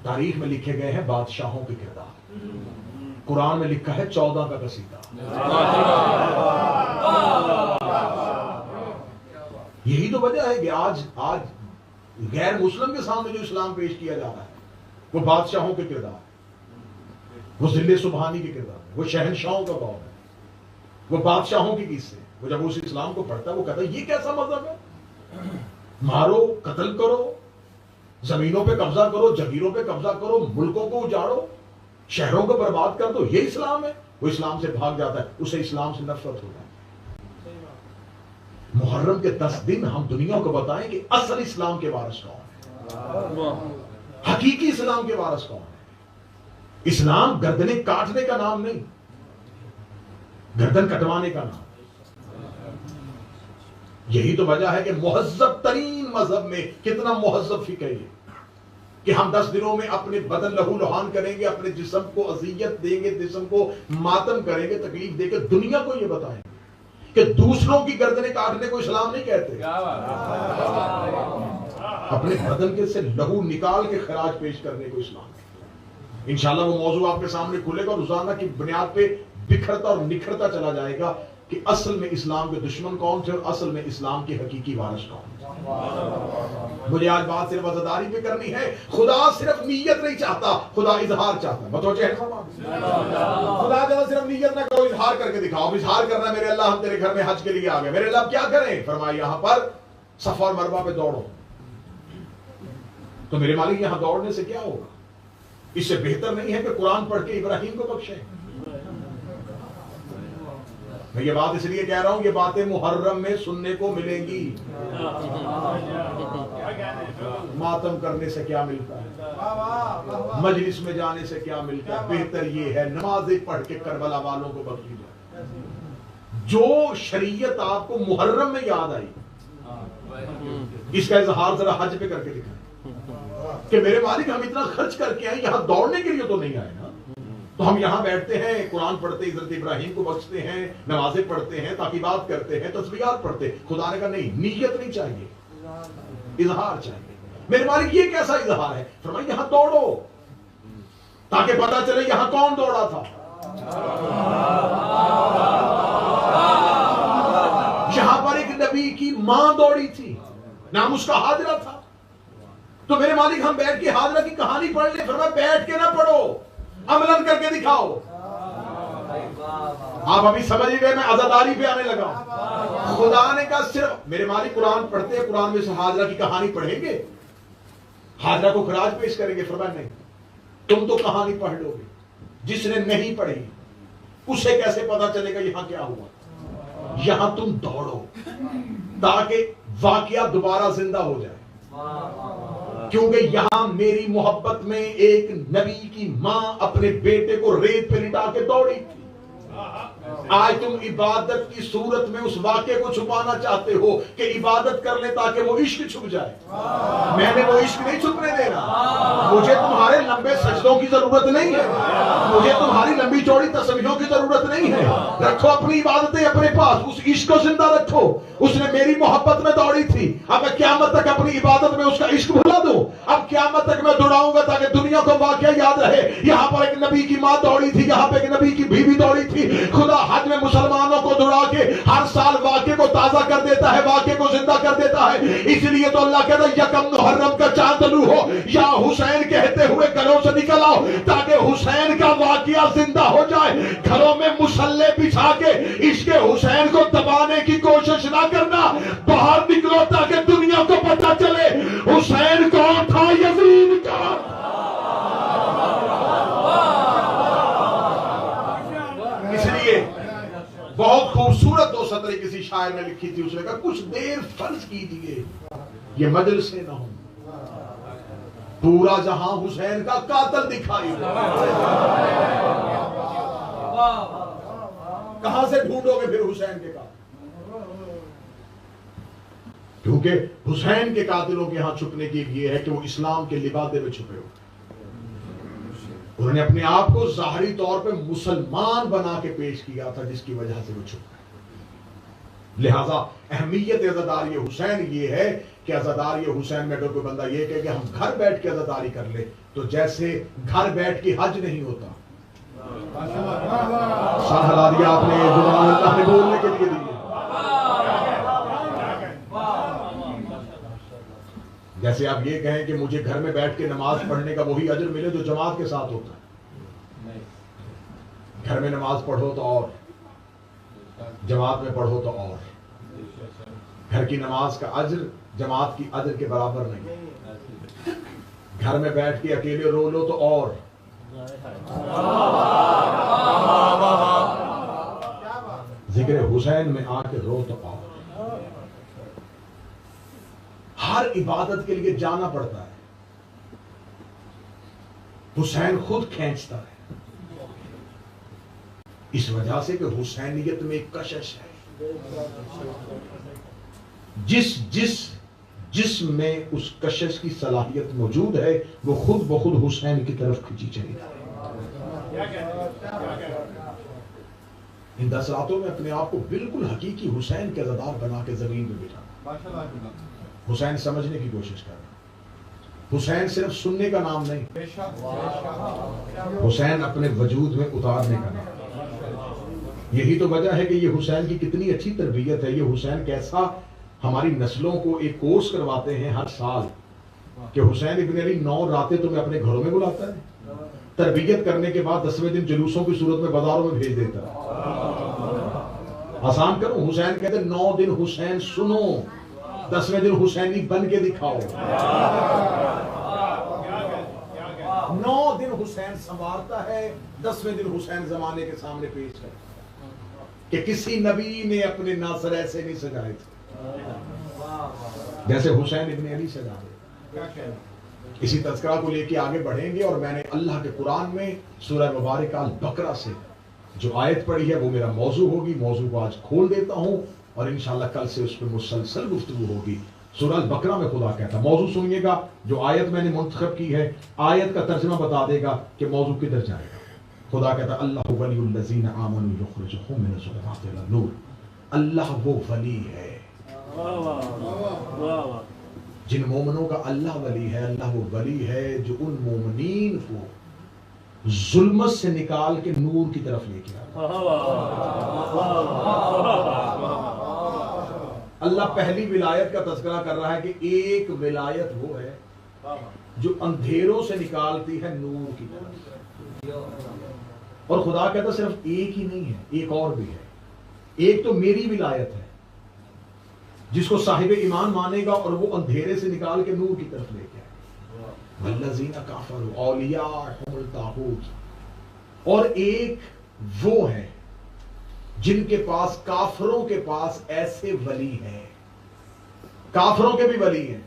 تاریخ میں لکھے گئے ہیں بادشاہوں کے کردار، قرآن میں لکھا ہے 14 کا قصیدہ. یہی تو وجہ ہے کہ آج غیر مسلم کے سامنے جو اسلام پیش کیا جا رہا ہے وہ بادشاہوں کے کردار، وہ ذل سبحانی کے کردار، وہ شہنشاہوں کا دور ہے، وہ بادشاہوں کی قصے. وہ جب اس اسلام کو پڑھتا ہے وہ کہتا ہے یہ کیسا مذہب ہے؟ مارو، قتل کرو، زمینوں پہ قبضہ کرو، جگیروں پہ قبضہ کرو، ملکوں کو اجاڑو، شہروں کو برباد کر دو، یہ اسلام ہے. وہ اسلام سے بھاگ جاتا ہے، اسے اسلام سے نفرت ہو جاتی ہے. محرم کے 10 دن ہم دنیا کو بتائیں کہ اصل اسلام کے وارث کون ہے، حقیقی اسلام کے وارث کون ہے. اسلام گردنیں کاٹنے کا نام نہیں، گردن کٹوانے کا نام. یہی تو وجہ ہے کہ مہذب ترین مذہب میں کتنا مہذب فقہ ہے کہ ہم 10 دنوں میں اپنے بدن لہو لہان کریں گے، اپنے جسم کو اذیت دیں گے، جسم کو ماتم کریں گے، تکلیف دے کے دنیا کو یہ بتائیں گے کہ دوسروں کی گردنیں کاٹنے کو اسلام نہیں کہتے. اپنے بدن کے سے لہو نکال کے خراج پیش کرنے کو اسلام. انشاءاللہ وہ موضوع آپ کے سامنے کھلے گا اور روزانہ کی بنیاد پہ بکھرتا اور نکھرتا چلا جائے گا. کہ اصل میں اسلام کے دشمن کون تھے اور اصل میں اسلام کے حقیقی وارث کون تھے۔ مجھے آج بات صرف عزاداری پہ کرنی ہے۔ خدا صرف نیت نہیں چاہتا، خدا اظہار چاہتا ہے۔ متوجہ ہے؟ خدا کہتا صرف نیت نہ کرو، اظہار کر کے دکھاؤ۔ اظہار کرنا میرے اللہ ہم تیرے گھر میں حج کے لیے آ گئے، میرے اللہ کیا کریں؟ فرمایا یہاں پر صفا اور مروہ پہ دوڑو۔ تو میرے مالک یہاں دوڑنے سے کیا ہوگا؟ اس سے بہتر نہیں ہے کہ قرآن پڑھ کے ابراہیم کو بخشیں۔ میں یہ بات اس لیے کہہ رہا ہوں، یہ باتیں محرم میں سننے کو ملیں گی۔ ماتم کرنے سے کیا ملتا ہے؟ مجلس میں جانے سے کیا ملتا ہے؟ بہتر یہ ہے نمازیں پڑھ کے کربلا والوں کو بخشی جائے۔ جو شریعت آپ کو محرم میں یاد آئی، اس کا اظہار ذرا حج پہ کر کے دکھائیں کہ میرے مالک ہم اتنا خرچ کر کے آئے، یہاں دوڑنے کے لیے تو نہیں آئے نا۔ تو ہم یہاں بیٹھتے ہیں، قرآن پڑھتے، حضرت ابراہیم کو بخشتے ہیں، نمازیں پڑھتے ہیں، تعقیبات کرتے ہیں، تسبیحات پڑھتے ہیں۔ خدا نے کہا نہیں، نیت نہیں چاہیے، اظہار چاہیے۔ میرے مالک یہ کیسا اظہار ہے؟ فرمایا یہاں دوڑو تاکہ پتہ چلے یہاں کون دوڑا تھا۔ یہاں پر ایک نبی کی ماں دوڑی تھی، نام اس کا حاضرہ تھا۔ تو میرے مالک ہم بیٹھ کے حاضرہ کی کہانی پڑھ لیں؟ فرمایا بیٹھ کے نہ پڑھو، عملاً کر کے دکھاؤ۔ آپ ابھی سمجھ گئے میں عزاداری پہ آنے لگا ہوں۔ خدا نے کہا صرف میرے مالک قرآن پڑھتے ہیں، قرآن میں سے حاضرہ کی کہانی پڑھیں گے، حاضرہ کو خراج پیش کریں گے؟ فرمایا نہیں، تم تو کہانی پڑھ لو گے، جس نے نہیں پڑھی اسے کیسے پتا چلے گا یہاں کیا ہوا؟ یہاں تم دوڑو تاکہ واقعہ دوبارہ زندہ ہو جائے، کیونکہ یہاں میری محبت میں ایک نبی کی ماں اپنے بیٹے کو ریت پہ لٹا کے دوڑی تھی۔ آج تم عبادت کی صورت میں اس واقعے کو چھپانا چاہتے ہو کہ عبادت کر لے تاکہ وہ عشق چھپ جائے۔ میں نے وہ عشق نہیں چھپنے دینا۔ مجھے تمہارے لمبے سجدوں کی ضرورت نہیں ہے، مجھے تمہاری لمبی چوڑی تسبیحوں کی ضرورت نہیں ہے۔ رکھو اپنی عبادتیں اپنے پاس، اس عشق کو زندہ رکھو۔ اس نے میری محبت میں دوڑی تھی، اب میں قیامت تک اپنی عبادت میں اس کا عشق بھلا دوں؟ اب قیامت تک میں دوڑاؤں گا تاکہ دنیا کو واقعہ یاد رہے۔ یہاں پر ایک نبی کی ماں دوڑی تھی، یہاں پہ ایک نبی کی بیوی دوڑی تھی۔ خدا حج میں مسلمانوں کو دوڑا کے ہر سال واقعے کو تازہ کر دیتا ہے، واقعے کو زندہ کر دیتا ہے۔ اس لیے تو اللہ کہتا ہے یکم محرم کا چاند طلوع ہو، یا حسین کہتے ہوئے گھروں سے نکل آؤ تاکہ حسین کا واقعہ زندہ ہو جائے۔ گھروں میں مسلح بچھا کے عشق حسین کو دبانے کی کوشش نہ کرنا، باہر نکلو تاکہ دنیا کو پتہ چلے حسین کون تھا، یزید کون تھا۔ اس لیے بہت خوبصورت دو سطریں کسی شاعر نے لکھی تھی، اس نے کہا کچھ دیر فرض کیجئے یہ مجلسیں نہ ہوں، پورا جہاں حسین کا قاتل دکھائی دے۔ کہاں سے ڈھونڈو گے پھر حسین کے قاتل؟ کیونکہ حسین کے قاتلوں کے ہاں چھپنے کی یہ ہے کہ وہ اسلام کے لبادے میں چھپے ہوئے، انہوں نے اپنے آپ کو ظاہری طور پہ مسلمان بنا کے پیش کیا تھا، جس کی وجہ سے وہ چھپ گئے۔ لہذا اہمیت عزاداری حسین یہ ہے کہ عزاداری حسین میں اگر کوئی بندہ یہ کہے کہ ہم گھر بیٹھ کے عزاداری کر لے، تو جیسے گھر بیٹھ کے حج نہیں ہوتا۔ سر ہلا دیا آپ نے، زبان اللہ نے بولنے کے لیے دی۔ جیسے آپ یہ کہیں کہ مجھے گھر میں بیٹھ کے نماز پڑھنے کا وہی اجر ملے جو جماعت کے ساتھ ہوتا ہے۔ گھر میں نماز پڑھو تو اور، جماعت میں پڑھو تو اور۔ گھر کی نماز کا اجر جماعت کی اجر کے برابر نہیں۔ گھر میں بیٹھ کے اکیلے رو لو تو اور۔ ذکر حسین میں آ کے رو تو اور۔ ہر عبادت کے لیے جانا پڑتا ہے، حسین خود کھینچتا ہے، اس وجہ سے کہ حسینیت میں ایک کشش ہے۔ جس میں اس کشش کی صلاحیت موجود ہے وہ خود بخود حسین کی طرف کھینچی چلی جائے۔ ان 10 راتوں میں اپنے آپ کو بالکل حقیقی حسین کے عزادار بنا کے زمین میں بٹھانا۔ حسین سمجھنے کی کوشش کرنا، حسین صرف سننے کا نام نہیں، حسین اپنے وجود میں اتارنے کا نام۔ یہی تو وجہ ہے کہ یہ حسین کی کتنی اچھی تربیت ہے. یہ حسین کیسا ہماری نسلوں کو ایک کورس کرواتے ہیں ہر سال کہ حسین ابن علی 9 راتیں تمہیں اپنے گھروں میں بلاتا ہے, تربیت کرنے کے بعد 10ویں دن جلوسوں کی صورت میں بازاروں میں بھیج دیتا ہے. آسان کروں, حسین کہتے 9 دن حسین سنو, 10ویں دن حسینی بن کے دکھاؤ. 9 دن حسین سنوارتا ہے, 10ویں دن حسین زمانے کے سامنے پیش کرتا کہ کسی نبی نے اپنے ناصر ایسے نہیں سجائے تھے جیسے حسین ابن علی سجائے. اسی تذکرہ کو لے کے آگے بڑھیں گے, اور میں نے اللہ کے قرآن میں سورہ مبارکہ البقرہ سے جو آیت پڑھی ہے وہ میرا موضوع ہوگی. موضوع کو آج کھول دیتا ہوں اور انشاءاللہ کل سے اس پہ مسلسل گفتگو ہوگی. سورہ البقرہ میں خدا کہتا ہے, موضوع سنیے گا, جو آیت میں نے منتخب کی ہے آیت کا ترجمہ بتا دے گا کہ موضوع کدھر جائے گا. خدا کہتا ہے اللہ ولی الذین آمنوا یخرجهم من الظلمات الی النور. اللہ وہ ولی ہے جن مومنوں کا اللہ ولی ہے. اللہ وہ ولی ہے جو ان مومنین کو ظلمت سے نکال کے نور کی طرف لے کے آتا. اللہ پہلی ولایت کا تذکرہ کر رہا ہے کہ ایک ولایت وہ ہے جو اندھیروں سے نکالتی ہے نور کی طرف. اور خدا کہتا صرف ایک ہی نہیں ہے, ایک اور بھی ہے. ایک تو میری ولایت ہے جس کو صاحب ایمان مانے گا اور وہ اندھیرے سے نکال کے نور کی طرف لے کے آئے. والذین کفروا اولیاءہم الطاغوت. اور ایک وہ ہے جن کے پاس, کافروں کے پاس ایسے ولی ہیں. کافروں کے بھی ولی ہیں,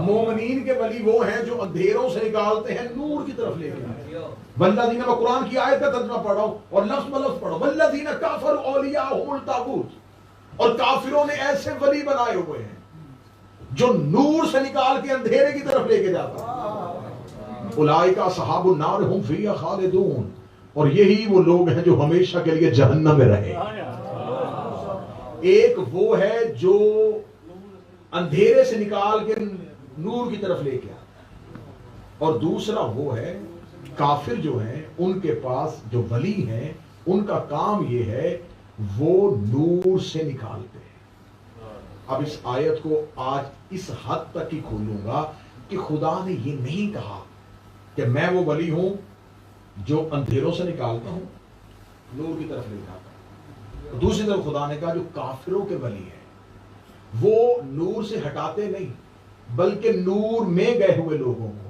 مومنین کے ولی وہ ہیں جو اندھیروں سے نکالتے ہیں نور کی طرف لے کے آئے. والذین, میں قرآن کی آیت کا ترجمہ پڑھا ہوں اور لفظ بلفظ پڑھا. والذین کفروا اولیاءہم الطاغوت. اور کافروں نے ایسے ولی بنائے ہوئے ہیں جو نور سے نکال کے اندھیرے کی طرف لے کے جاتا ہے. اولئک اصحاب النار هم فیہا خالدون. اور یہی وہ لوگ ہیں جو ہمیشہ کے لیے جہنم میں رہے. ایک وہ ہے جو اندھیرے سے نکال کے نور کی طرف لے کے آتا ہے, اور دوسرا وہ ہے کافر جو ہیں ان کے پاس جو ولی ہیں ان کا کام یہ ہے وہ نور سے نکالتے ہیں. اب اس آیت کو آج اس حد تک ہی کھولوں گا کہ خدا نے یہ نہیں کہا کہ میں وہ ولی ہوں جو اندھیروں سے نکالتا ہوں نور کی طرف لے جاتا ہوں. دوسری طرف خدا نے کہا جو کافروں کے ولی ہیں وہ نور سے ہٹاتے نہیں بلکہ نور میں گئے ہوئے لوگوں کو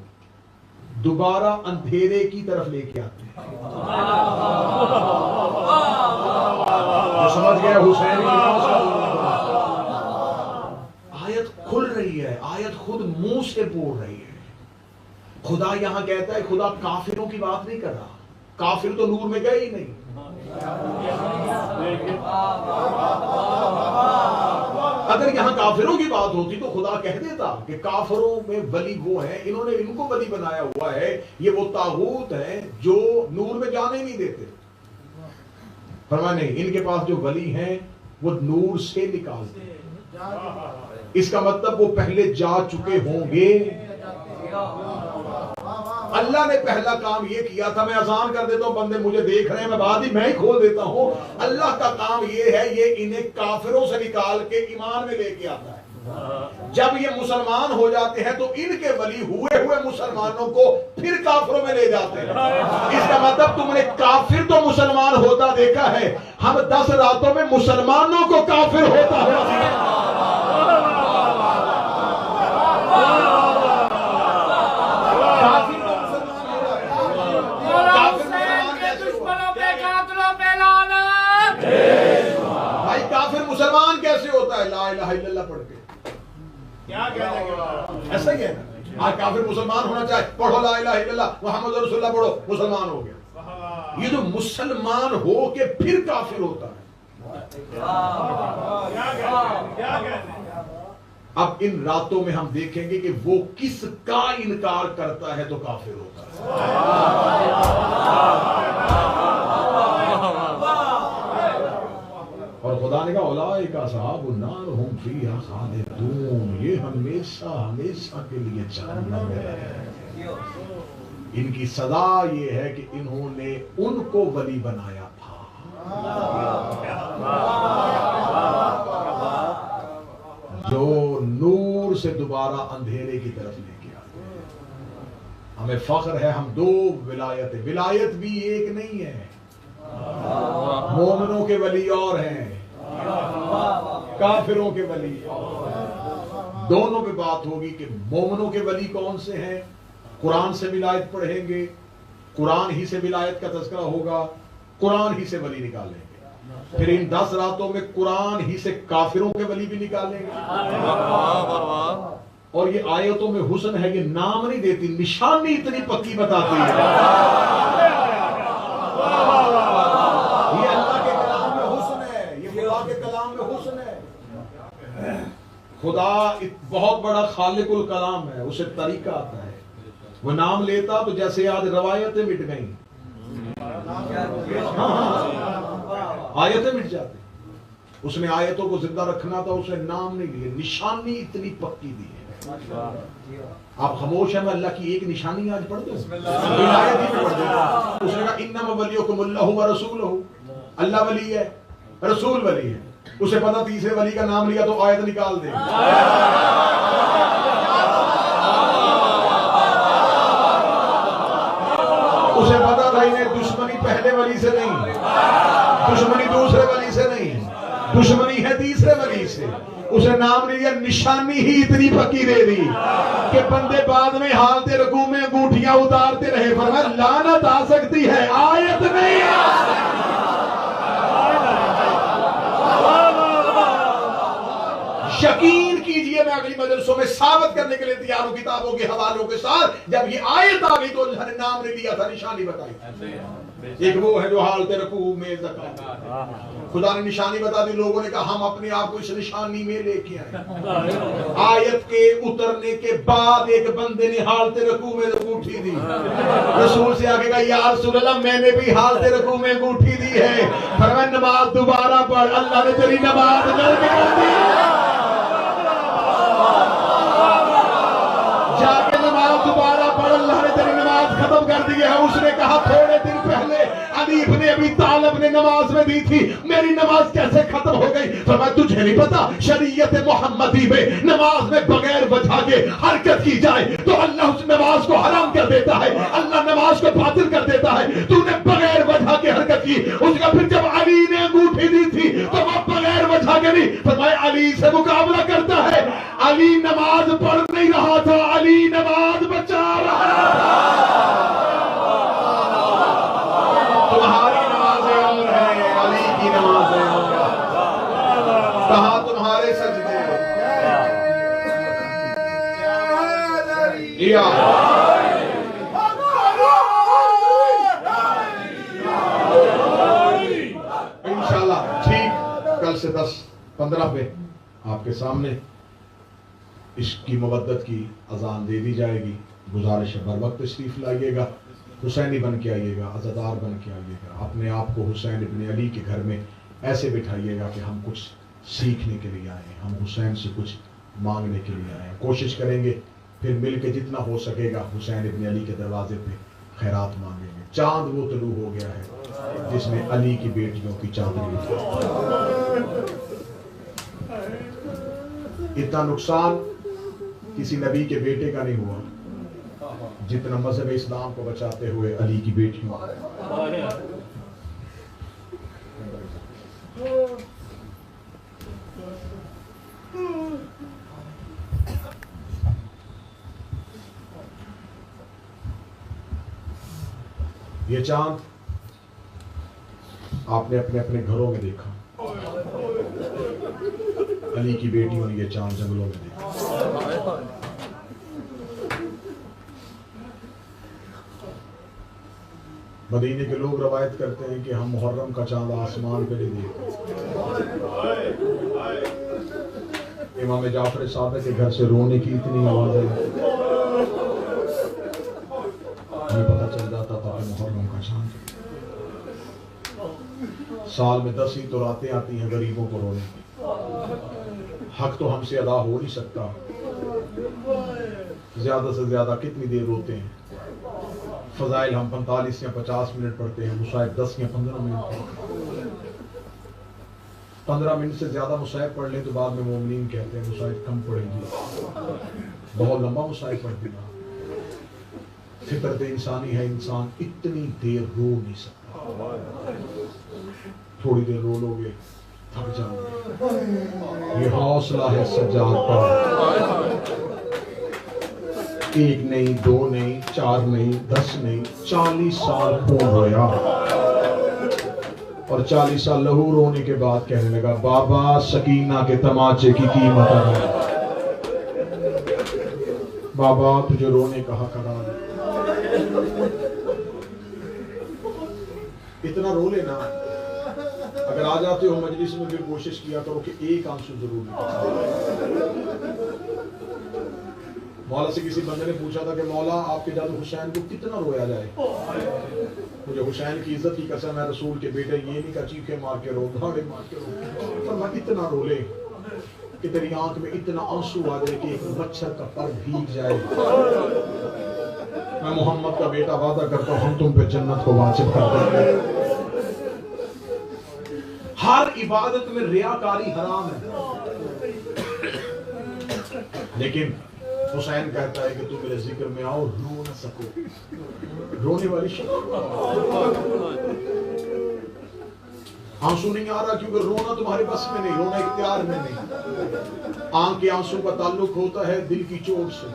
دوبارہ اندھیرے کی طرف لے کے آتے ہیں. سمجھ گئے حسین؟ آیت کھل رہی ہے, آیت خود منہ سے بول رہی ہے. خدا یہاں کہتا ہے, خدا کافروں کی بات نہیں کر رہا, کافر تو نور میں گئے ہی نہیں. اگر یہاں کافروں کی بات ہوتی تو خدا کہہ دیتا کہ کافروں میں ولی وہ ہیں, انہوں نے ان کو ولی بنایا ہوا ہے, یہ وہ طاغوت ہیں جو نور میں جانے نہیں دیتے. فرمایا نہیں, ان کے پاس جو ولی ہیں وہ نور سے نکالتے ہیں. اس کا مطلب وہ پہلے جا چکے ہوں گے. اللہ نے پہلا کام یہ کیا تھا, میں اذان کر دیتا ہوں بندے مجھے دیکھ رہے ہیں, میں بعد ہی میں ہی کھول دیتا ہوں. اللہ کا کام یہ ہے یہ انہیں کافروں سے نکال کے ایمان میں لے کے آتا ہے. جب یہ مسلمان ہو جاتے ہیں تو ان کے ولی ہوئے ہوئے مسلمانوں کو پھر کافروں میں لے جاتے ہیں. اس کا مطلب تم نے کافر تو مسلمان ہوتا دیکھا ہے, ہم 10 راتوں میں مسلمانوں کو کافر ہوتا ہے. بھائی کافر مسلمان کیسے ہوتا ہے؟ لا الہ الا اللہ پڑھ کے. کیا کہنے کے ایسا ہی ہے نا, آج کافر مسلمان ہونا چاہے پڑھو لا الہ الا اللہ محمد رسول اللہ پڑھو, مسلمان ہو گیا. یہ جو مسلمان ہو کے پھر کافر ہوتا ہے. اب ان راتوں میں ہم دیکھیں گے کہ وہ کس کا انکار کرتا ہے تو کافر ہوتا ہے. اور خدا نے کہا اولئک اصحاب النار هم فیہا خالدون. یہ ہمیشہ ہمیشہ کے لیے جہنم میں رہے. ان کی سزا یہ ہے کہ انہوں نے ان کو ولی بنایا تھا جو نور سے دوبارہ اندھیرے کی طرف لے کے آتے ہیں. ہمیں فخر ہے ہم دو ولایت ہیں. ولایت بھی ایک نہیں ہے. مومنوں کے ولی اور ہیں, کافروں کے ولی. دونوں پہ بات ہوگی کہ مومنوں کے ولی کون سے ہیں. قرآن سے ولایت پڑھیں گے, قرآن ہی سے ولایت کا تذکرہ ہوگا, قرآن ہی سے ولی نکالیں گے. پھر ان 10 راتوں میں قرآن ہی سے کافروں کے ولی بھی نکالیں گے. اور یہ آیتوں میں حسن ہے, یہ نام نہیں دیتی, نشانی اتنی پکی بتاتی ہے. یہ اللہ کے کلام میں حسن ہے, یہ خدا کے کلام میں حسن ہے. خدا بہت بڑا خالق الکلام ہے, اسے طریقہ آتا ہے. وہ نام لیتا تو جیسے آج روایتیں مٹ گئیں, آیتیں مٹ جاتی. اس نے آیتوں کو زندہ رکھنا تھا, اس نے نام نہیں لیے, نشانی اتنی پکی دی ہے. آپ خاموش ہیں, میں اللہ کی ایک نشانی آج پڑھ دوں, آیت ہی پڑھ دوں. اس نے کہا انما ولیکم اللہ ورسولہ, اللہ ولی ہے, رسول ولی ہے. اسے پتا تیسرے ولی کا نام لیا تو آیت نکال دے. اسے پتا تھا انہیں دشمنی پہلے ولی سے نہیں, دشمنی دوسرے ولی سے نہیں, دشمنی ہے تیسرے ولی سے. اسے نام لیا, نشانی ہی اتنی پکی دے دی کہ بندے بعد میں حالت رکوع میں انگوٹھیاں اتارتے رہے. فرمایا لعنت آ سکتی ہے, آیت نہیں آ سکتی. یقین کیجئے, میں اگلی مجلسوں میں ثابت کرنے کے لیے تیار ہوں کتابوں کے حوالوں کے ساتھ. جب یہ آیت آ گئی تو اللہ نے نام نہیں لیا تھا, نشانی بتائی. ایک وہ ہے جو حالت رکوع میں زکات, خدا نے نشانی بتا دی. لوگوں نے کہا ہم اپنے آپ کو اس نشانی میں لے کے آئے. آیت کے اترنے کے بعد ایک بندے نے حالت رکوع میں انگوٹھی دی. رسول سے آگے کہا یا رسول اللہ میں نے بھی حالت رکوع میں انگوٹھی دی ہے. فرمایا نماز دوبارہ پڑھ, اللہ نے تیری نماز جلد کر دی. جا کے نماز دوبارہ پڑھ, اللہ نے تیری نماز ختم کر دی ہے. اس نے کہا تھوڑے دن پہلے علی ابن ابی طالب نے نماز میں دی تھی, میری نماز کیسے ختم ہو گئی؟ فرمایا تجھے نہیں پتا شریعت محمدی میں نماز میں بغیر وجہ کے حرکت کی جائے تو اللہ اس نماز کو حرام کر دیتا ہے, اللہ نماز کو باطل کر دیتا ہے. تو نے بغیر وجہ کے حرکت کی. اس کا پھر جب علی نے انگوٹھی دی تھی تو وہ بغیر وجہ کے نہیں. فرمایا علی سے مقابلہ کرتا ہے. علی نماز پڑھ نہیں رہا تھا, علی نماز بچا رہا تھا. تمہاری نمازیں عمر ہے, علی کی نمازیں عمر. کہاں تمہارے سجدے, یا انشاءاللہ ٹھیک کل سے 10-15 پہ آپ کے سامنے اس کی مودت کی اذان دے دی جائے گی. گزارش ہے بر وقت تشریف لائیے گا, حسینی بن کے آئیے گا, عزادار بن کے آئیے گا. اپنے آپ کو حسین ابن علی کے گھر میں ایسے بٹھائیے گا کہ ہم کچھ سیکھنے کے لیے آئے ہیں, ہم حسین سے کچھ مانگنے کے لیے آئے ہیں. کوشش کریں گے پھر مل کے جتنا ہو سکے گا حسین ابن علی کے دروازے پہ خیرات مانگیں گے. چاند وہ طلوع ہو گیا ہے جس میں علی کی بیٹیوں کی چاندنی. اتنا نقصان کسی نبی کے بیٹے کا نہیں ہوا جتنا مذہب اسلام کو بچاتے ہوئے علی کی بیٹیوں. یہ چاند آپ نے اپنے اپنے گھروں میں دیکھا, علی کی بیٹیوں نے یہ چاند جنگلوں میں دیکھا. مدینے کے لوگ روایت کرتے ہیں کہ ہم محرم کا چاند آسمان پہ نہیں دیکھتے. امام جعفر صادق کے گھر سے رونے کی اتنی آوازیں ہمیں پتہ چل جاتا تھا کہ محرم کا چاند. سال میں 10 ہی تو راتیں آتی ہیں غریبوں کو رونے کی. حق تو ہم سے ادا ہو نہیں سکتا, زیادہ سے زیادہ کتنی دیر روتے ہیں. فضائل ہم 45 یا 50 منٹ پڑھتے ہیں, مصائب 10 یا 15 منٹ پڑھتے ہیں. 15 منٹ سے زیادہ مصائب پڑھ لیں تو بعد میں مومنین کہتے ہیں مصائب کم پڑھیں گے، بہت لمبا مصائب پڑھ دینا۔ فطرت انسانی ہے، انسان اتنی دیر رو نہیں سکتا، تھوڑی دیر رو لو گے تھک جاؤ گے۔ یہ حوصلہ ہے سجاد کا، ایک نہیں، 2 نہیں، 4 نہیں، 10 نہیں، 40 سال خون رویا، اور 40 سال لہو رونے کے بعد کہنے لگا بابا سکینہ کے تماچے کی قیمت ہے، بابا تجھے رونے کا حق ادا ہے۔ اتنا رو لینا، اگر آ جاتے ہو مجلس میں پھر کوشش کیا کرو کہ ایک آنسو ضرور نکالو۔ مولا سے کسی بندے نے پوچھا تھا کہ مولا آپ کے جادو حسین کو کتنا رویا جائے؟ مجھے حسین کی عزت کی قسم ہے رسول کے بیٹے یہ نہیں کہا چیخے مار کے رو، دھاڑے مار کے رو، فرمایا اتنا رو لے کہ تیری آنکھ میں اتنا آنسو آ جائے کہ ایک مچھر کا پر بھیگ جائے۔ میں محمد کا بیٹا وعدہ کرتا ہوں ہم تم پہ جنت کو واجب کر دیں گے۔ ہر عبادت میں ریاکاری حرام ہے، لیکن حسین کہتا ہے کہ تم میرے ذکر میں آؤ رو نہ سکو، رونے والی شکل آنسو نہیں آ رہا کیونکہ رونا تمہارے بس میں نہیں، رونا اختیار میں نہیں۔ آنکھ کے آنسو کا تعلق ہوتا ہے دل کی چوٹ سے،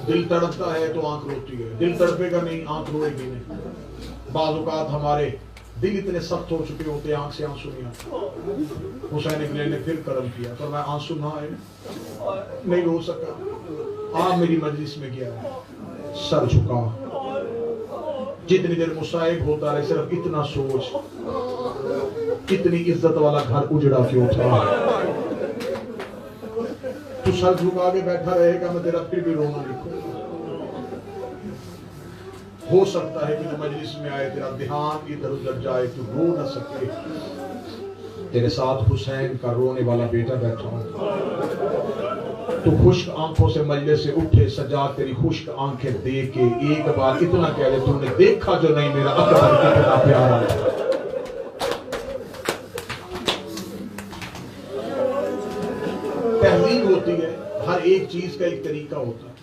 دل تڑپتا ہے تو آنکھ روتی ہے، دل تڑپے گا نہیں آنکھ روئے گی نہیں۔ بعض اوقات ہمارے دل اتنے سخت ہو چکے ہوتے آنکھ سے آنسو نہیں آتے۔ حسین اگلے نے پھر کرم کیا پر میں آنسو نہ آئے نہیں رو سکا، آپ میری مجلس میں گیا سر جھکا، جتنی دیر مصائب ہوتا رہے صرف اتنا سوچ کتنی عزت والا گھر اجڑا کیوں تھا۔ تو سر جھکا کے بیٹھا رہے گا میں تیرا پھر بھی رونا لکھوں۔ ہو سکتا ہے کہ تو مجلس میں آئے تیرا دھیان ادھر ادھر جائے تو رو نہ سکے، تیرے ساتھ حسین کا رونے والا بیٹا بیٹھا ہوں، تو خشک آنکھوں سے مجلس سے اٹھے، سجاد تیری خشک آنکھیں دیکھ کے ایک بار اتنا کہہ لے تم نے دیکھا جو نہیں میرا اکبر کتنا پیارا ہے۔ تہذیب ہوتی ہے، ہر ایک چیز کا ایک طریقہ ہوتا ہے۔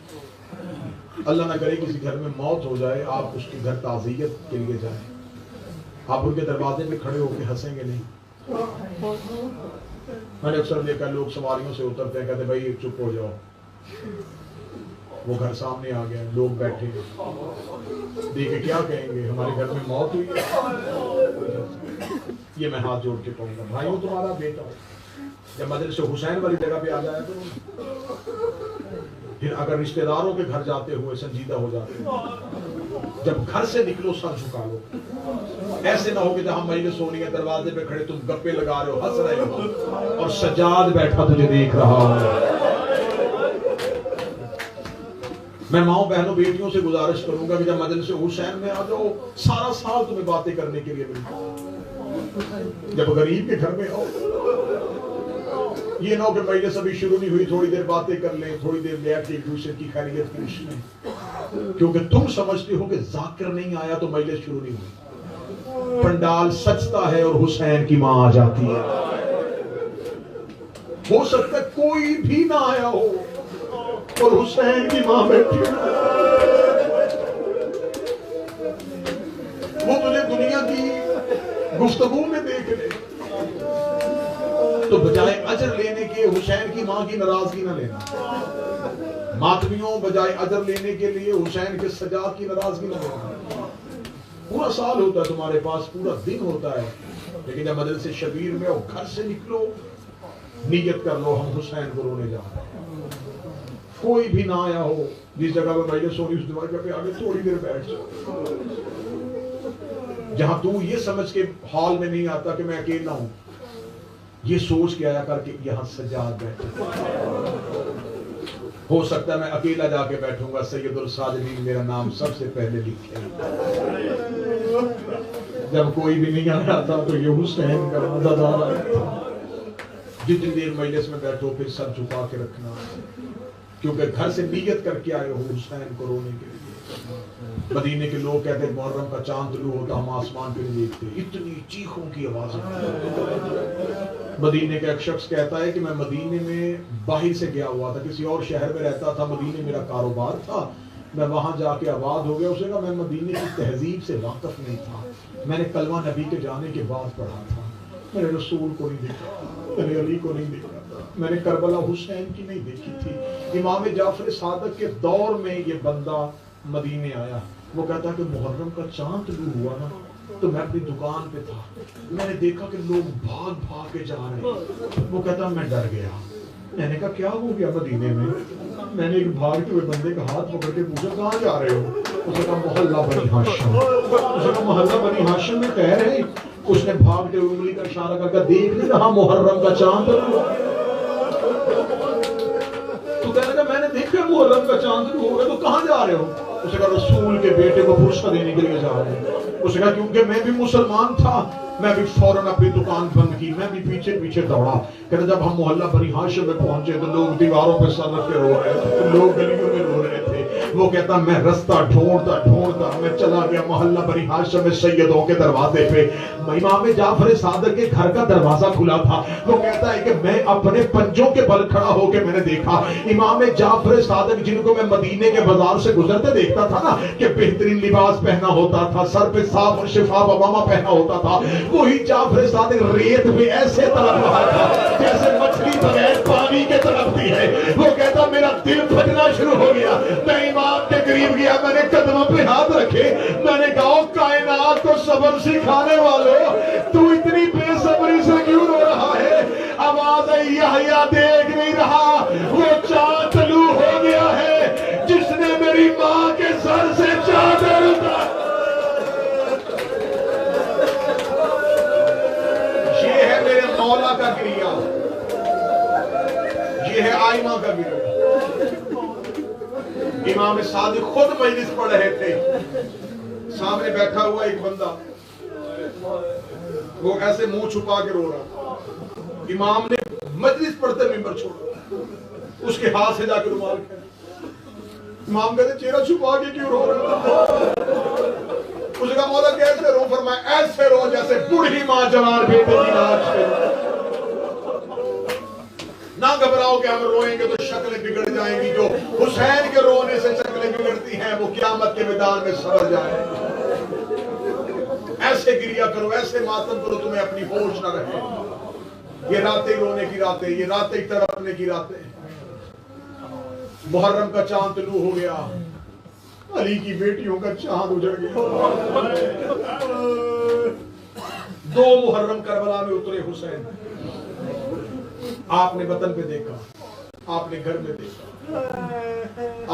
اللہ نہ کرے کسی گھر میں موت ہو جائے، آپ اس کے گھر تعزیت کے لیے جائیں، آپ ان کے دروازے پہ کھڑے ہو کے ہنسیں گے نہیں۔ میں نے اکثر دیکھا لوگ سواریوں سے اترتے ہیں کہتے ہیں بھائی چپ ہو جاؤ، وہ گھر سامنے آ گیا لوگ بیٹھے دیکھے کیا کہیں گے ہمارے گھر میں موت ہوئی ہے۔ یہ میں ہاتھ جوڑ کے کہوں گا بھائیوں تمہارا بیٹا ہو، جب مجلس حسین والی جگہ پہ آ جایا تو پھر اگر رشتہ داروں کے گھر جاتے ہوئے سنجیدہ ہو جاتے ہیں، جب گھر سے نکلو سر جھکا لو، ایسے نہ ہو کہ جہاں مجلس ہونی ہے دروازے پہ کھڑے تم گپے لگا رہے ہو ہنس رہے ہو اور سجاد بیٹھا تجھے دیکھ رہا ہو۔ میں ماؤں بہنوں بیٹیوں سے گزارش کروں گا کہ جب مجلس حسین میں آ جاؤ سارا سال تمہیں باتیں کرنے کے لیے ملتا، جب غریب کے گھر میں آؤ یہ نہ ہو کہ مجلس ابھی شروع نہیں ہوئی تھوڑی دیر باتیں کر لیں، تھوڑی دیر بیٹھ کے ایک دوسرے کی خیریت پوچھ لیں، کیونکہ تم سمجھتے ہو کہ ذاکر نہیں آیا تو مجلس شروع نہیں ہوئی۔ پنڈال سجتا ہے اور حسین کی ماں آ جاتی ہے۔ ہو سکتا ہے کوئی بھی نہ آیا ہو اور حسین کی ماں بیٹھی ہو، وہ تجھے دنیا کی گفتگو میں دیکھ لے تو بجائے اجر لینے کے حسین کی ماں کی ناراضگی نہ لینا، ماتمیوں بجائے اجر لینے کے لیے حسین کے سجاد کی ناراضگی نہ لینا۔ پورا سال ہوتا ہے تمہارے پاس، پورا دن ہوتا ہے، لیکن جب مجلس شبیر میں ہو گھر سے نکلو نیت کر لو ہم حسین کو رونے جا رہے ہیں۔ کوئی بھی نہ آیا ہو، جس جگہ پر مجلس ہو رہی اس دیوار پہ آگے تھوڑی دیر بیٹھ جاؤ، جہاں تو یہ سمجھ کے ہال میں نہیں آتا کہ میں اکیلا ہوں، یہ سوچ کے آیا کر کے یہاں سجاد بیٹھے۔ ہو سکتا ہے میں اکیلا جا کے بیٹھوں گا سید الساجدین میرا نام سب سے پہلے لکھے، جب کوئی بھی نہیں آیا تھا تو یہ حسین کا عزادار آیا تھا۔ جتنی دیر مجلس میں بیٹھو پھر سر جھکا کے رکھنا، کیونکہ گھر سے نیت کر کے آئے ہو حسین کو رونے کے لیے۔ مدینے کے لوگ کہتے ہیں محرم کا چاند طلوع ہوتا ہم آسمان پہ نہیں دیکھتے، اتنی چیخوں کی آواز ہے۔ مدینے کا ایک شخص کہتا ہے کہ میں مدینے میں باہر سے گیا ہوا تھا، کسی اور شہر میں رہتا تھا، مدینے میرا کاروبار تھا، میں وہاں جا کے آباد ہو گیا۔ اسے کہا میں مدینے کی تہذیب سے واقف نہیں تھا، میں نے کلمہ نبی کے جانے کے بعد پڑھا تھا، میں نے رسول کو نہیں دیکھا، میں نے علی کو نہیں دیکھا تھا، میں نے کربلا حسین کی نہیں دیکھی تھی۔ امام جعفر صادق کے دور میں یہ بندہ مدینے آیا، وہ کہتا کہ محرم کا چاند طلوع ہوا نا تو میں اپنی دکان پہ تھا، میں نے دیکھا کہ لوگ بھاگ بھاگ کے جا رہے ہیں، وہ کہتا میں ڈر گیا، میں نے کہا کیا ہو گیا مدینے میں نے ایک بھاگتے ہوئے بندے کا ہاتھ پکڑ کے پوچھا کہاں جا رہے ہو؟ اس نے کہا محلہ بنی ہاشم۔ اس نے کہا محلہ بنی ہاشم میں کہہ رہے ہیں؟ اس نے بھاگتے ہوئے انگلی کا اشارہ کر کے دیکھ نہیں رہا محرم کا چاند؟ تو کہنے کا میں نے دیکھا محرم کا چاند ہو گیا، تو کہاں جا رہے ہو؟ اسے کہا رسول کے بیٹے کو پرسہ دینے کے لیے جا رہے ہیں۔ اسے کہا کیونکہ میں بھی مسلمان تھا، میں بھی فوراً اپنی دکان بند کی، میں بھی پیچھے پیچھے دوڑا۔ کہتے جب ہم محلہ بنی ہاشم میں پہنچے تو لوگ دیواروں پہ سر رکھ کے رو رہے تھے، لوگ گلیوں میں رو رہے تھے۔ وہ کہتا میں رستہ ڈھونڈتا ڈھونڈتا میں چلا گیا محلہ بنی ہاشم میں سیدوں کے دروازے پہ، امام جعفر صادق کے گھر کا دروازہ کھلا تھا۔ وہ کہتا ہے کہ میں اپنے پنجوں کے بل کھڑا ہو کے میں نے دیکھا امام جعفر صادق جن کو میں مدینے کے بازار سے گزرتے دیکھتا تھا نا کہ بہترین لباس پہنا ہوتا تھا، سر پہ صاف اور شفاف عمامہ پہنا ہوتا تھا، وہی جعفر صادق ریت پہ ایسے طرف رہا تھا جیسے مچھلی بغیر پانی کے طرفتی ہے۔ وہ کہتا میرا دل پھٹنا شروع ہو گیا، میں امام کے قریب گیا، میں نے قدموں پہ ہاتھ رکھے، میں نے کہا کائنات کو صبر سکھانے والوں تو اتنی بے صبری سے کیوں رو رہا ہے؟ آواز یحییٰ دیکھ نہیں رہا، وہ چاند طلوع ہو گیا ہے جس نے میری ماں کے سر سے چادر اتارا۔ یہ ہے میرے مولا کا گریہ، یہ ہے آئمہ کا گریہ۔ امام صادق خود مجلس پڑھ رہے تھے، سامنے بیٹھا ہوا ایک بندہ وہ ایسے منہ چھپا کے رو رہا، امام نے مجلس پڑھتے ممبر چھوڑا، اس کے ہاتھ سے جا کے رومال کھایا۔ امام کہتے چہرہ چھپا کے کیوں رو رہا؟ اس نے کہا مولا کیسے رو؟ فرمایا ایسے رو جیسے بوڑھی ماں جوان بیٹے کی ناچ پہ۔ نہ گھبراؤ کہ ہم روئیں گے تو شکلیں بگڑ جائیں گی، جو حسین کے رونے سے شکلیں بگڑتی ہیں وہ قیامت کے میدان میں سبر جائیں۔ ایسے گریہ کرو، ایسے ماتم کرو تمہیں اپنی ہوش نہ رہے۔ یہ راتیں رونے کی راتیں، یہ راتیں تڑپنے کی راتیں۔ محرم کا چاند طلوع ہو گیا، علی کی بیٹیوں کا چاند اجڑ گیا۔ 2 محرم کربلا میں اترے حسین، آپ نے وطن پہ دیکھا، آپ نے گھر میں دیکھا،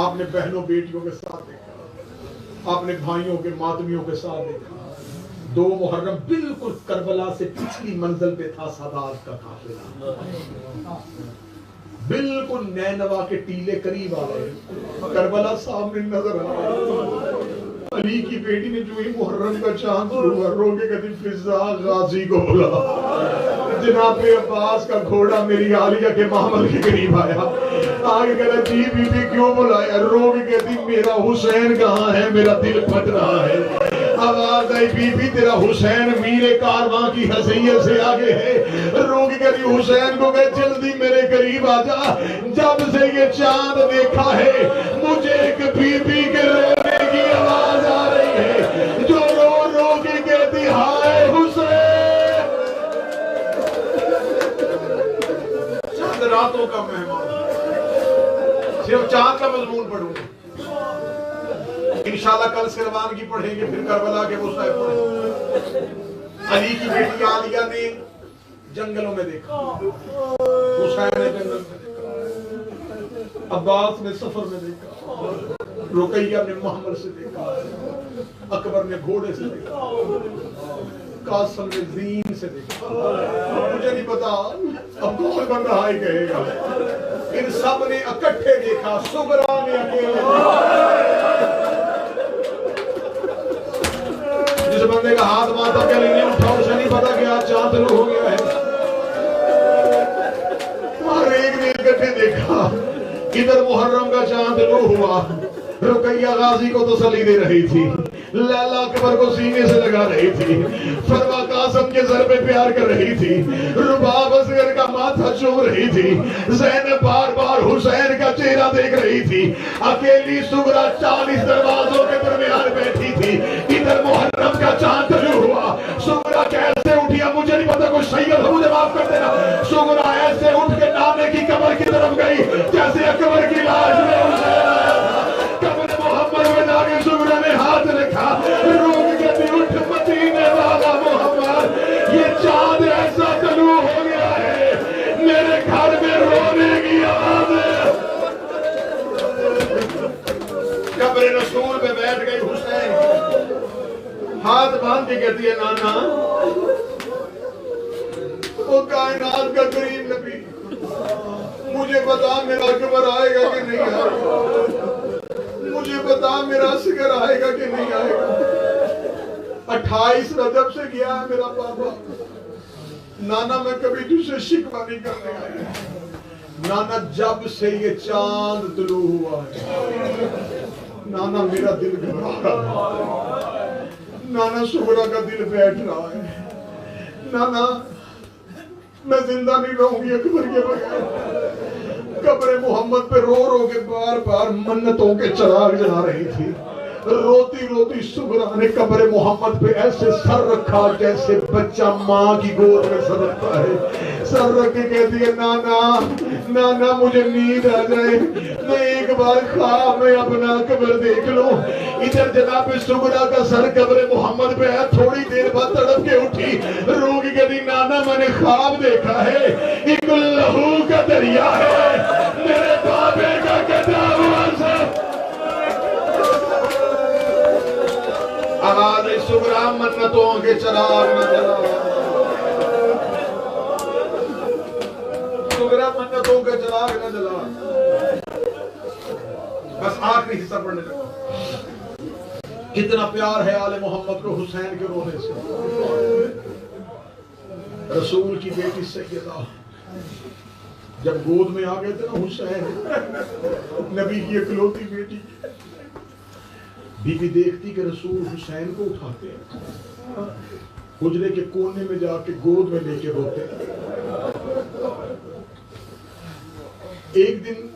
آپ نے بہنوں بیٹیوں کے ساتھ دیکھا، آپ نے بھائیوں کے ماتمیوں کے ساتھ دیکھا۔ 2 محرم بالکل کربلا سے پچھلی منزل پہ تھا سادات کا قافلہ، بالکل نینوا کے ٹیلے قریب آ گئے، کربلا سامنے نظر آ رہا۔ علی کی بیٹی نے جو ہی محرم کا چاند ہوا رو کے کہتی فضا غازی کو بلا، جناب عباس کا گھوڑا میری عالیہ کے محمل کے قریب آیا، آگے کہتا جی بی بی کیوں بلایا؟ رو کے کہتی میرا حسین کہاں ہے؟ میرا دل پھٹ رہا ہے۔ آواز آئی بی بی تیرا حسین میرے کارواں کی حیثیت سے آگے ہے۔ رو کے کہتی حسین کو کہ جلدی میرے قریب آ جا، جب سے یہ چاند دیکھا ہے مجھے ایک بی بی کے رونے کی آواز آ رہی ہے جو رو رو کے کہتی ہائے حسین۔ چند راتوں کا مہمان، صرف چاند کا مضمون پڑھوں گا، انشاءاللہ کل سروان کی پڑھیں گے، پھر کربلا کے مصائب پڑھیں گے۔ علی کی بیٹی عالیہ نے جنگلوں میں دیکھا، حسین نے جنگل میں دیکھا، عباس نے سفر میں دیکھا، رقیہ نے محمل سے دیکھا، اکبر نے گھوڑے سے دیکھا، قاسم نے زین سے دیکھا۔ مجھے نہیں پتا اب کون بندہ ہائی کہے گا، ان سب نے اکٹھے دیکھا، سغرا نے اکیلے دیکھا۔ جس بندے کا ہاتھ ماتا کے لیے اٹھا اسے نہیں پتا کہ آج چاند طلوع ہو گیا ہے۔ ہر ایک نے اکٹھے دیکھا، ادھر محرم کا چاند طلوع ہوا، رقیہ غازی کو تسلی دے رہی تھی، لیلا اکبر کو سینے سے لگا رہی تھی، فروا قاسم کے سر پہ پیار کر رہی تھی، رباب اصغر کا ماتھا چوم رہی تھی، زینب بار بار حسین کا چہرہ دیکھ رہی تھی، اکیلی سغرا 40 دروازوں کے درمیان بیٹھی تھی، ادھر محرم کا چاند طلوع ہوا، سغرا کیسے اٹھیا مجھے نہیں پتا، کوئی سید ہو مجھے معاف کر دینا، سغرا ایسے اٹھ کے نانے کی قبر کی طرف گئی جیسے اکبر کی لاش میں حسین آیا تھا، قبر محمد میں جاگے سغرا نے ہاتھ رکھا، روک کے دی اٹھ مدینے والا محمد، یہ چاند ایسا طلوع ہو گیا ہے میرے گھر میں رونے کی آواز ہے۔ قبر رسول پہ بیٹھ گئی حسین، ہاتھ باندھ کے کہتی ہے نانا وہ کائنات کا کریم نبی، مجھے بتا میرا اکبر آئے گا کہ نہیں آئے گا، مجھے بتا میرا اصغر آئے گا کہ نہیں آئے گا۔ 28 رجب سے گیا ہے میرا پاپا، نانا میں کبھی تجھ سے شکوہ نہیں کرنے آئی، نانا جب سے یہ چاند طلوع ہوا ہے نانا میرا دل گھبرا رہا ہے، نانا سغرا کا دل بیٹھ رہا ہے، نانا میں زندہ نہیں رہوں گی اکبر کے بغیر۔ قبر محمد پہ رو رو کے بار بار منتوں کے چراغ جلا رہی تھی، روتی روتی سغرا نے قبر محمد پہ ایسے سر رکھا جیسے بچہ ماں کی گود میں سر رکھتا ہے، سر رکھ کے کہتی ہے نانا نانا مجھے نیند آ جائے، میں ایک بار خواب میں اپنا قبر دیکھ لوں۔ ادھر جناب سغرا کا سر قبر محمد پہ ہے، تھوڑی دیر بعد تڑپ کے اٹھی، رو کے کہتی نانا میں نے خواب دیکھا ہے، ایک لہو کا دریا ہے، میرے بابے کا کٹا ہوا سر۔ آواز سغرا منتوں کے چراغ نہ جلا، سغرا منتوں کے چراغ نہ جلا۔ بس آخری حصہ پڑھنے لگا، کتنا پیار ہے آل محمد کو حسین کے رونے سے۔ رسول کی بیٹی سیدہ جب گود میں آ گئے تھے نا حسین، نبی کی اکلوتی بیٹی، بی بی دیکھتی کہ رسول حسین کو اٹھاتے ہیں، حجرے کے کونے میں جا کے گود میں لے کے روتے ہیں۔ ایک دن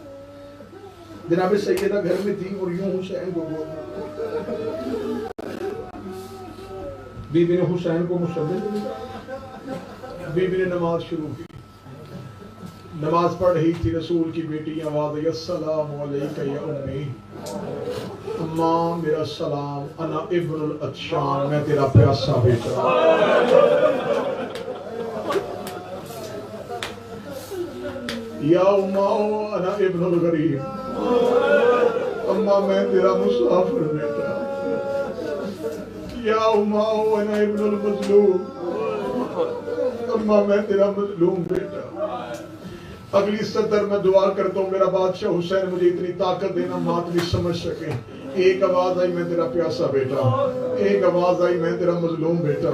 جناب سیدہ گھر میں تھی اور یوں حسین کو گود میں، بی بی نے حسین کو مصلی دیا، بی بی نے نماز شروع کی، نماز پڑھ رہی تھی، رسول کی بیٹی آواز آئی السلام علیکہ یا امی، اماں میرا سلام، انا ابن العطشان، میں تیرا پیاسا بیٹا۔ یا اماں انا ابن الغریب، اماں میں تیرا مسافر بیٹا۔ یا اماں انا ابن المظلوم، اماں میں تیرا مظلوم بیٹا۔ اگلی صدر میں دعا کرتا ہوں میرا بادشاہ حسین مجھے اتنی طاقت دینا ماتمی سمجھ سکے۔ ایک آواز آئی میں تیرا پیاسا بیٹا، ایک آواز آئی میں تیرا مظلوم بیٹا،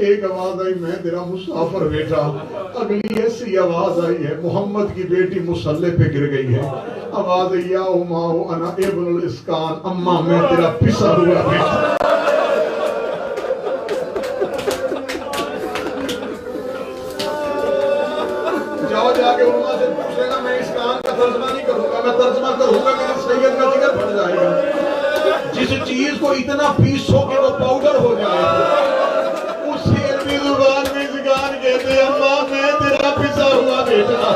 ایک آواز آئی میں تیرا مسافر بیٹا، اگلی ایسی آواز آئی ہے محمد کی بیٹی مصلی پہ گر گئی ہے، آواز آئی یا اماؤ انا ابن الاسکان، اماں میں تیرا پسا ہوا بیٹا۔ جاؤ جا کے اماں سے پوچھ لینا، میں اس کام کا ترجمہ نہیں کروں گا، میں ترجمہ کروں گا میرے سید کا جگر پھٹ جائے گا۔ جس چیز کو اتنا پیسو کہ وہ پاؤڈر ہو جائے گا، اسی علمی زبان میں زگان کہتے ہیں اماں میں تیرا پسا ہوا بیٹا۔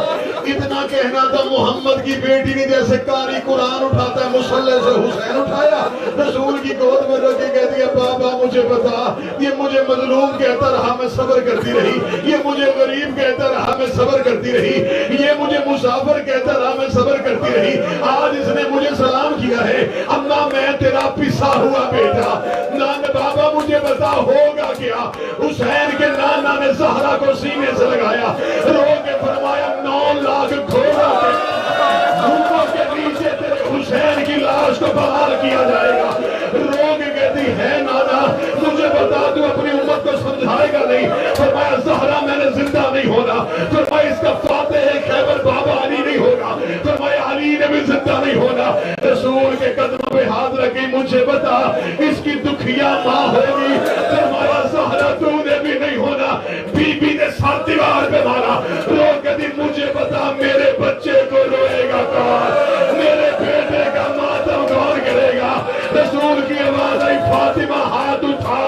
اتنا کہنا تھا محمد کی بیٹی نے جیسے قاری قرآن اٹھاتا ہے مصلی سے حسین اٹھایا، رسول کی گود میں رکھ کے کہتی ہے بابا مجھے بتا، یہ مجھے مظلوم کہتا رہا میں صبر کرتی رہی، یہ مجھے غریب کہتا رہا میں صبر کرتی رہی، یہ مجھے مسافر کہتا رہا میں صبر کرتی رہی، آج اس نے مجھے سلام کیا ہے اماں میں تیرا پسا ہوا بیٹا۔ نانا بابا مجھے بتا ہوگا کیا؟ حسین کے نانا نے زہرا کو سینے سے لگایا، رو کے فرمایا 9 لاکھ گھوڑا کے گھوڑوں کے نیچے تیرے حسین کی لاش کو بحال کیا جائے گا۔ رو کے کہتی ہے نانا مجھے بتا تو اپنی امت کو سمجھائے گا نہیں؟ فرمایا زہرا میں نے زندہ نہیں ہونا، فرمایا اس کا فاتح خیبر بابا علی نہیں ہوگا، فرمایا علی نے بھی زندہ نہیں ہونا۔ رسول کے قدموں پہ اس کی دکھیا ماں ہوگی. فرمایا زہرا تو نے بھی نہیں ہونا. بی بی نے سر دیوار پہ مارا, رو کے دی مجھے بتا میرے بچے کو روئے گا کون, میرے بیٹے کا ماتم کون کرے گا. رسول کی آواز آئی فاطمہ ہاتھ اٹھا